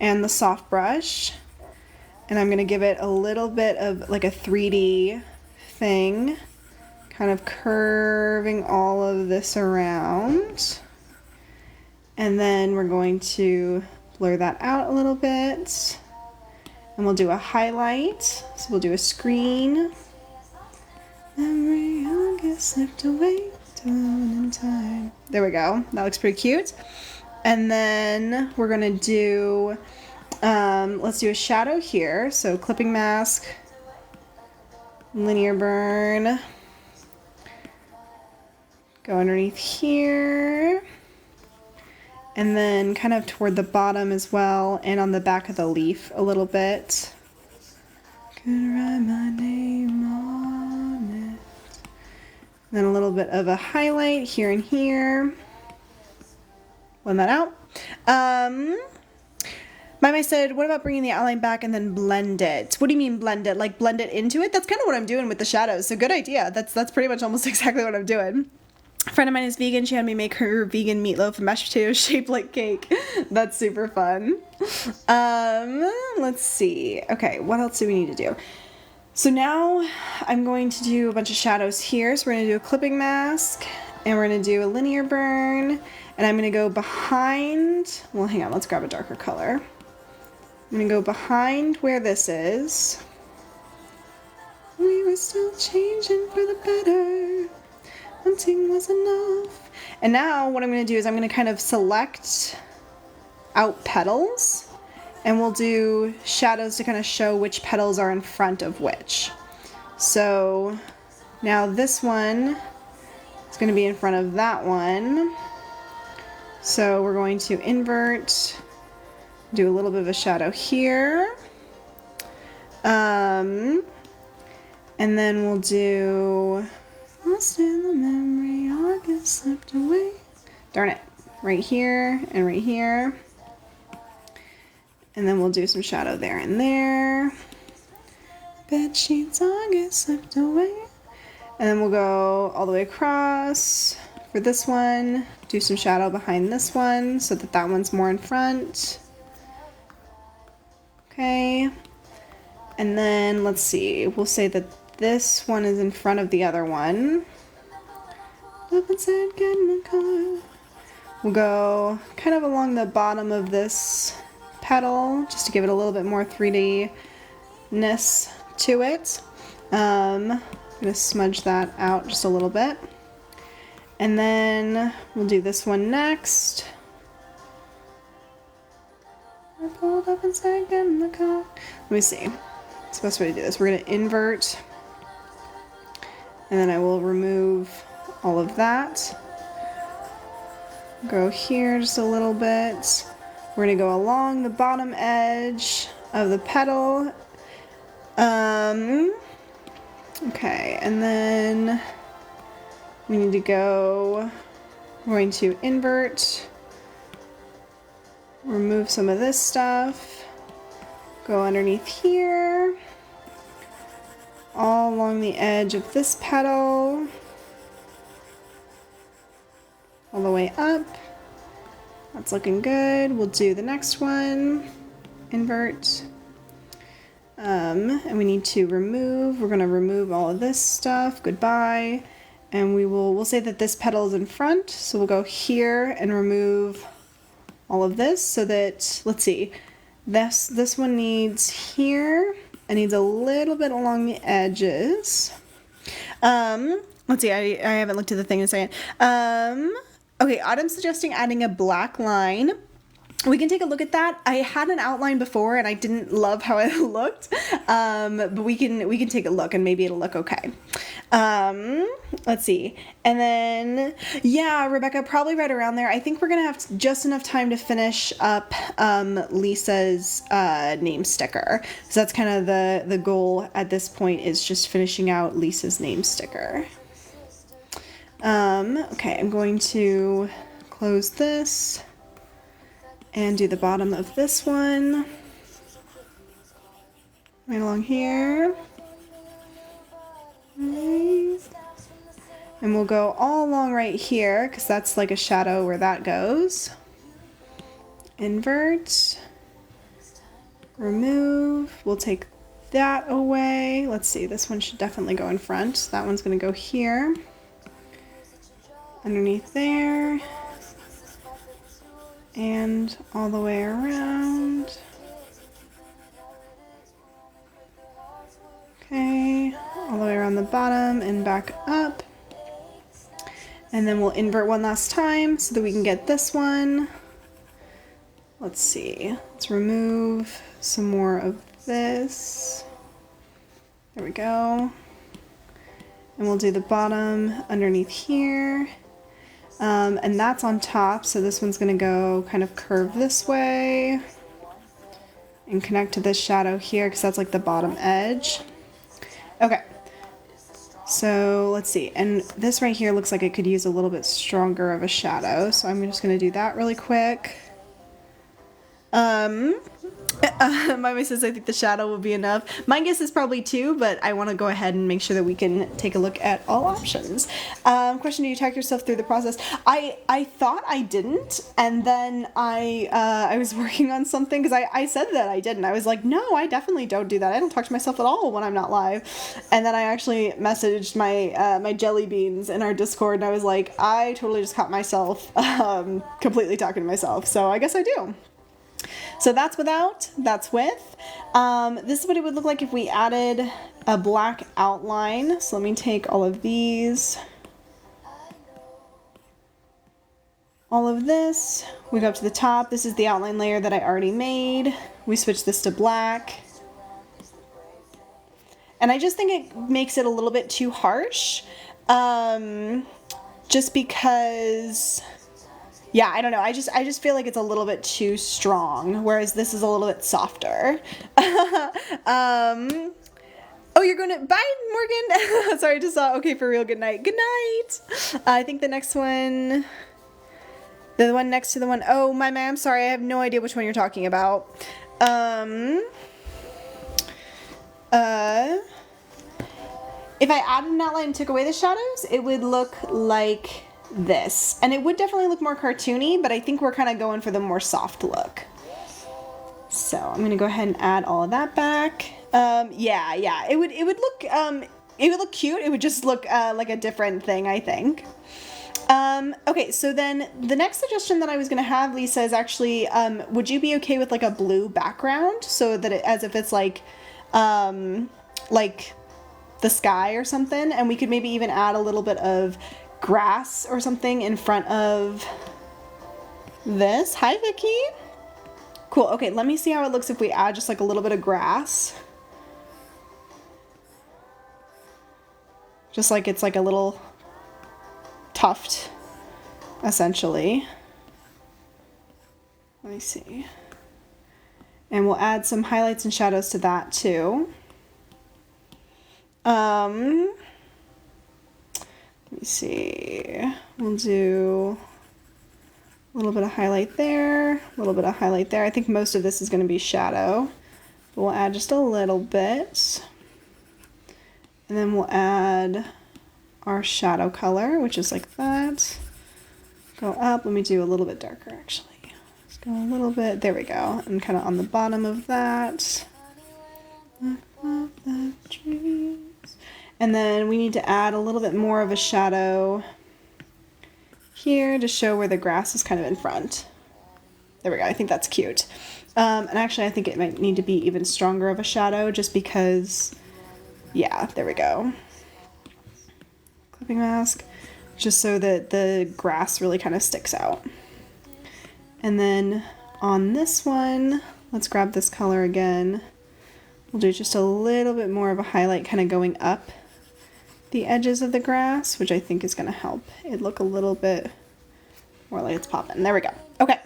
and the soft brush. And I'm going to give it a little bit of like a 3D thing, kind of curving all of this around. And then we're going to blur that out a little bit. And we'll do a highlight. So we'll do a screen. Memory, I get slipped away, down in time. There we go. That looks pretty cute. And then we're gonna do, let's do a shadow here. So clipping mask, linear burn, go underneath here, and then kind of toward the bottom as well, and on the back of the leaf a little bit. Could write my name on it. Then a little bit of a highlight here and here. Blend that out. Mama said, what about bringing the outline back and then blend it? What do you mean blend it? Like blend it into it? That's kind of what I'm doing with the shadows. So good idea. That's pretty much almost exactly what I'm doing. A friend of mine is vegan. She had me make her vegan meatloaf and mashed potatoes shaped like cake. That's super fun. Let's see. Okay, what else do we need to do? So now I'm going to do a bunch of shadows here. So we're going to do a clipping mask, and we're going to do a linear burn, and I'm going to go behind, well, hang on, let's grab a darker color. I'm going to go behind where this is. We were still changing for the better. Hunting was enough. And now what I'm going to do is I'm going to kind of select out petals, and we'll do shadows to kind of show which petals are in front of which. So now this one is going to be in front of that one. So we're going to invert, do a little bit of a shadow here. And then we'll do, lost in the memory, I get slipped away. Darn it, right here and right here. And then we'll do some shadow there and there. Bed sheets, I get slipped away. And then we'll go all the way across for this one. Do some shadow behind this one so that that one's more in front. Okay. And then let's see, we'll say that this one is in front of the other one. Up and said, get in the car. We'll go kind of along the bottom of this petal just to give it a little bit more 3D-ness to it. I'm going to smudge that out just a little bit. And then we'll do this one next. I pulled up and said, get in the car. Let me see. What's the best way to do this? We're going to invert. And then I will remove all of that. Go here just a little bit. We're going to go along the bottom edge of the petal. Okay, and then we need to go, we're going to invert, remove some of this stuff, go underneath here, all along the edge of this petal, all the way up. That's looking good. We'll do the next one, invert, and we need to remove, we're going to remove all of this stuff, goodbye, and we'll say that this petal is in front, so we'll go here and remove all of this so that, let's see, this one needs here, it needs a little bit along the edges. Let's see, I haven't looked at the thing in a second. Okay, Autumn's suggesting adding a black line. We can take a look at that. I had an outline before and I didn't love how it looked, but we can take a look and maybe it'll look okay. Let's see. And then, yeah, Rebecca, probably right around there. I think we're gonna have just enough time to finish up Lisa's name sticker. So that's kind of the goal at this point, is just finishing out Lisa's name sticker. Okay, I'm going to close this and do the bottom of this one right along here. And we'll go all along right here because that's like a shadow where that goes. Invert, remove, we'll take that away. Let's see, this one should definitely go in front. That one's gonna go here, underneath there, and all the way around. Okay, all the way around the bottom and back up. And then we'll invert one last time so that we can get this one. Let's see, let's remove some more of this. There we go. And we'll do the bottom underneath here. And that's on top, so this one's gonna go kind of curve this way and connect to this shadow here because that's like the bottom edge. Okay, so let's see, and this right here looks like it could use a little bit stronger of a shadow, so I'm just gonna do that really quick. Mama says I think the shadow will be enough. My guess is probably 2, but I want to go ahead and make sure that we can take a look at all options. Question: do you talk yourself through the process? I thought I didn't, and then I was working on something because I said that I didn't. I was like, no, I definitely don't do that. I don't talk to myself at all when I'm not live. And then I actually messaged my my jelly beans in our Discord, and I was like, I totally just caught myself completely talking to myself. So I guess I do. So that's without, that's with. This is what it would look like if we added a black outline. So let me take all of these. All of this. We go up to the top. This is the outline layer that I already made. We switch this to black. And I just think it makes it a little bit too harsh. Just because... yeah, I don't know. I just feel like it's a little bit too strong, whereas this is a little bit softer. Oh, you're going to... bye, Morgan. Sorry, I just saw... okay, for real, good night. Good night. I think the next one... the one next to the one... oh, my man, I'm sorry. I have no idea which one you're talking about. If I added an outline and took away the shadows, it would look like... this, and it would definitely look more cartoony, but I think we're kind of going for the more soft look. So I'm gonna go ahead and add all of that back. Yeah, it would look cute. It would just look like a different thing, I think. Okay, so then the next suggestion that I was gonna have, Lisa, is actually would you be okay with like a blue background, so that it, as if it's like the sky or something, and we could maybe even add a little bit of grass or something in front of this. Hi, Vicky. Cool. Okay, let me see how it looks if we add just like a little bit of grass. Just like it's like a little tuft, essentially. Let me see. And we'll add some highlights and shadows to that too. Let me see, we'll do a little bit of highlight there, a little bit of highlight there. I think most of this is going to be shadow, but we'll add just a little bit. And then we'll add our shadow color, which is like that. Go up, let me do a little bit darker actually. Let's go a little bit, there we go, and kind of on the bottom of that. The trees. And then we need to add a little bit more of a shadow here to show where the grass is kind of in front. There we go, I think that's cute. And actually I think it might need to be even stronger of a shadow just because, yeah, there we go. Clipping mask. just so that the grass really kind of sticks out. And then on this one, let's grab this color again. We'll do just a little bit more of a highlight kind of going up the edges of the grass, which I think is going to help it look a little bit more like it's popping. There we go. Okay.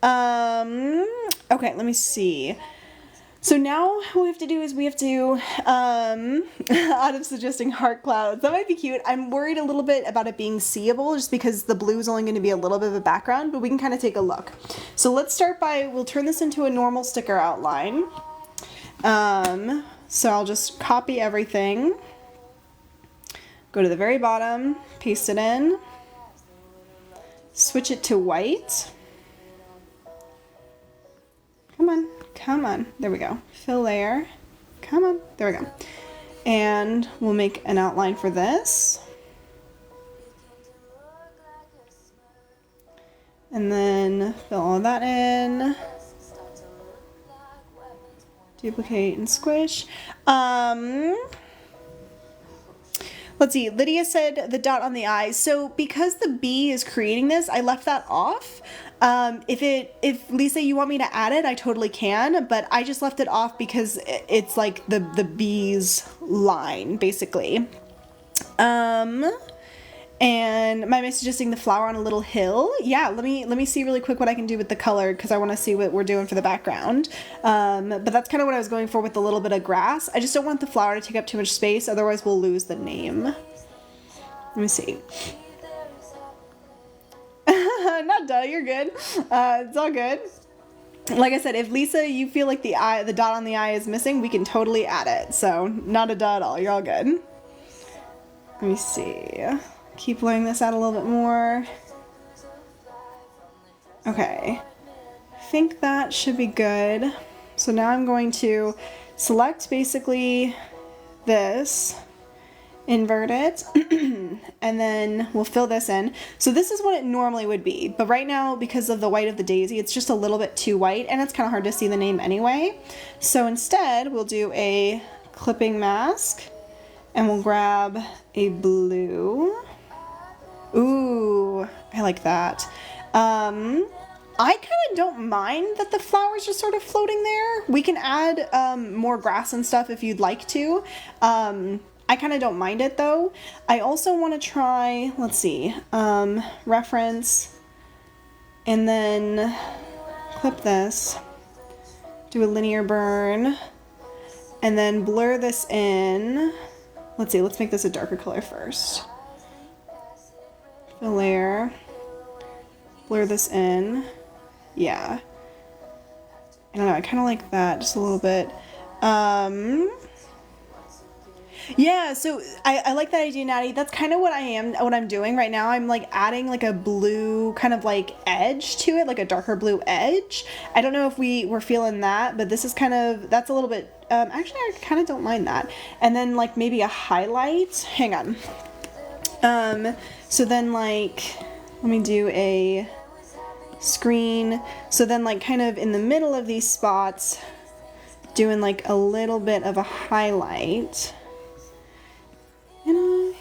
Okay, let me see. So now what we have to do is we have to, Autumn's suggesting heart clouds. That might be cute. I'm worried a little bit about it being seeable just because the blue is only going to be a little bit of a background, but we can kind of take a look. So let's start by, we'll turn this into a normal sticker outline. So I'll just copy everything, go to the very bottom, paste it in, switch it to white. Come on, come on. There we go. Fill layer. Come on. There we go. And we'll make an outline for this. And then fill all of that in. Duplicate and squish. Let's see, Lydia said the dot on the I. So because the bee is creating this, I left that off. If Lisa, you want me to add it, I totally can, but I just left it off because it's like the bee's line, basically. And my message is suggesting the flower on a little hill. Yeah, let me see really quick what I can do with the color because I want to see what we're doing for the background. But that's kind of what I was going for with a little bit of grass. I just don't want the flower to take up too much space, otherwise we'll lose the name. Let me see. Not duh, you're good. It's all good. Like I said, if Lisa, you feel like the dot on the I is missing, we can totally add it. So not a duh at all. You're all good. Let me see. Keep blurring this out a little bit more. Okay, I think that should be good. So now I'm going to select basically this, invert it, and then we'll fill this in. So this is what it normally would be, but right now because of the white of the daisy, it's just a little bit too white and it's kind of hard to see the name anyway. So instead we'll do a clipping mask and we'll grab a blue. Ooh, I like that. I kind of don't mind that the flowers are sort of floating there. We can add more grass and stuff if you'd like to. I kind of don't mind it though. I also want to try, let's see, reference, and then clip this, do a linear burn, and then blur this in. Let's see, let's make this a darker color first. The layer, blur this in. Yeah, I don't know, I kind of like that just a little bit. Yeah, so I like that idea, Natty. That's kind of what I'm doing right now. I'm like adding like a blue kind of like edge to it, like a darker blue edge. I don't know if we're feeling that, but this is kind of, that's a little bit, actually I kind of don't mind that. And then like maybe a highlight, hang on. So then like, let me do a screen. So then like kind of in the middle of these spots, doing like a little bit of a highlight. In a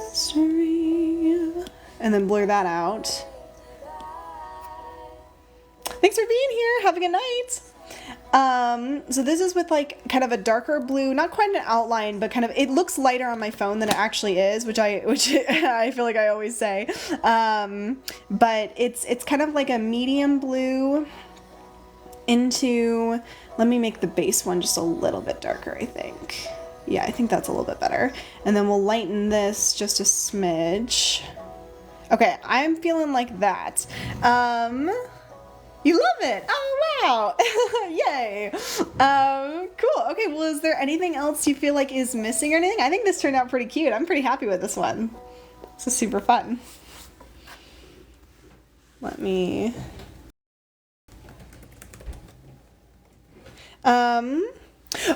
history. And then blur that out. Thanks for being here. Have a good night. So this is with like kind of a darker blue, not quite an outline, but kind of, it looks lighter on my phone than it actually is, which I feel like I always say. But it's kind of like a medium blue into, let me make the base one just a little bit darker, I think. Yeah, I think that's a little bit better. And then we'll lighten this just a smidge. Okay, I'm feeling like that. You love it! Oh, wow! Yay! Cool. Okay, well, is there anything else you feel like is missing or anything? I think this turned out pretty cute. I'm pretty happy with this one. This is super fun. Let me...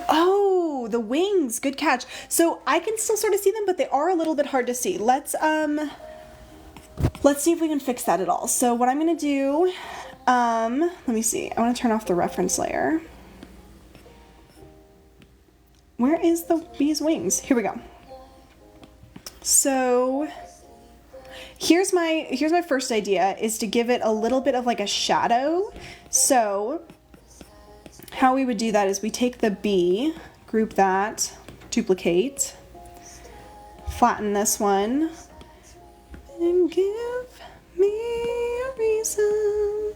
Oh, the wings. Good catch. So I can still sort of see them, but they are a little bit hard to see. Let's see if we can fix that at all. So what I'm going to do, let me see. I want to turn off the reference layer. Where is the bee's wings? Here we go. So here's my first idea, is to give it a little bit of like a shadow. So how we would do that is we take the bee, group that, duplicate, flatten this one, and give me a reason.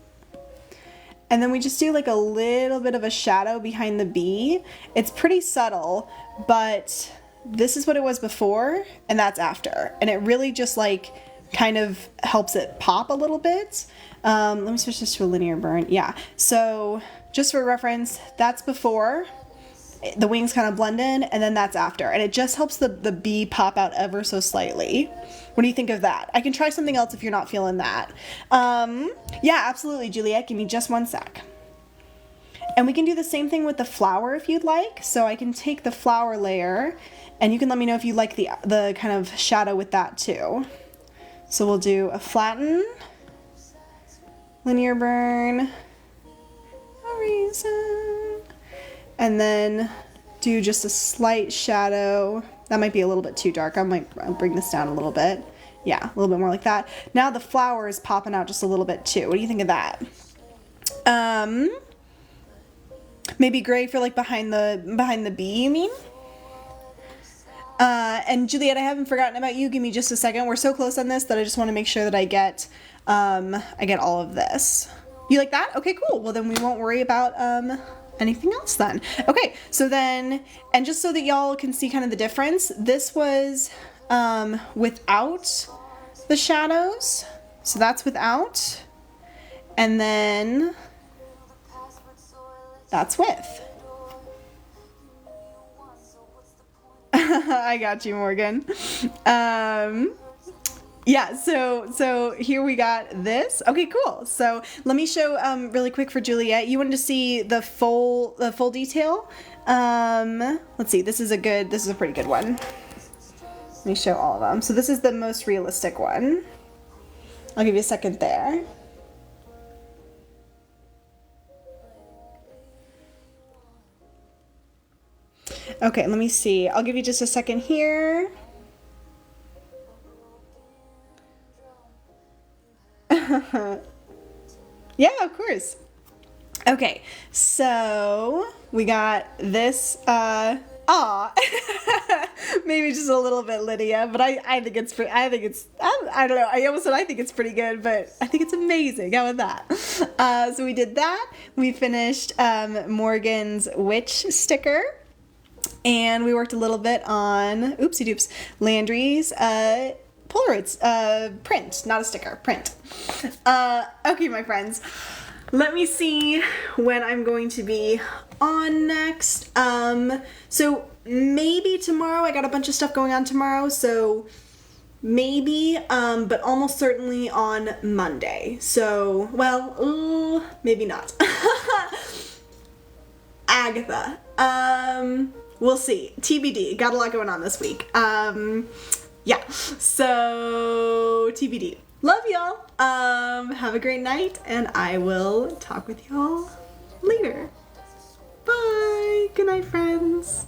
And then we just do like a little bit of a shadow behind the bee. It's pretty subtle, but this is what it was before and that's after. And it really just like kind of helps it pop a little bit. Let me switch this to a linear burn. Yeah, so just for reference, that's before. The wings kind of blend in, and then that's after. And it just helps the bee pop out ever so slightly. What do you think of that? I can try something else if you're not feeling that. Yeah, absolutely, Juliet. Give me just one sec. And we can do the same thing with the flower if you'd like. So I can take the flower layer, and you can let me know if you like the kind of shadow with that too. So we'll do a flatten, linear burn, a reason, and then do just a slight shadow. That might be a little bit too dark. I'll bring this down a little bit. Yeah, a little bit more like that. Now the flower is popping out just a little bit too. What do you think of that? Maybe gray for like behind the bee, you mean? And Juliet, I haven't forgotten about you. Give me just a second. We're so close on this that I just want to make sure that I get all of this. You like that? Okay, cool. Well, then we won't worry about anything else then. Okay, so then, and just so that y'all can see kind of the difference, this was without the shadows. So that's without. And then that's with. I got you, Morgan. Yeah, so here we got this. Okay, cool. So let me show really quick for Juliet. You wanted to see the full detail. Let's see. This is a pretty good one. Let me show all of them. So this is the most realistic one. I'll give you a second there. Okay, let me see. I'll give you just a second here. Yeah, of course. Okay, so we got this, maybe just a little bit Lydia, but I think it's pretty, I don't know, I almost said I think it's pretty good, but I think it's amazing. How about that? So we did that. We finished Morgan's witch sticker. And we worked a little bit on, oopsie doops, Landry's Polaroids, print, not a sticker, print. Okay, my friends, let me see when I'm going to be on next. So maybe tomorrow. I got a bunch of stuff going on tomorrow, so maybe, but almost certainly on Monday. So, well, maybe not. Agatha. We'll see. TBD. Got a lot going on this week. Yeah. So TBD. Love y'all. Have a great night, and I will talk with y'all later. Bye. Good night, friends.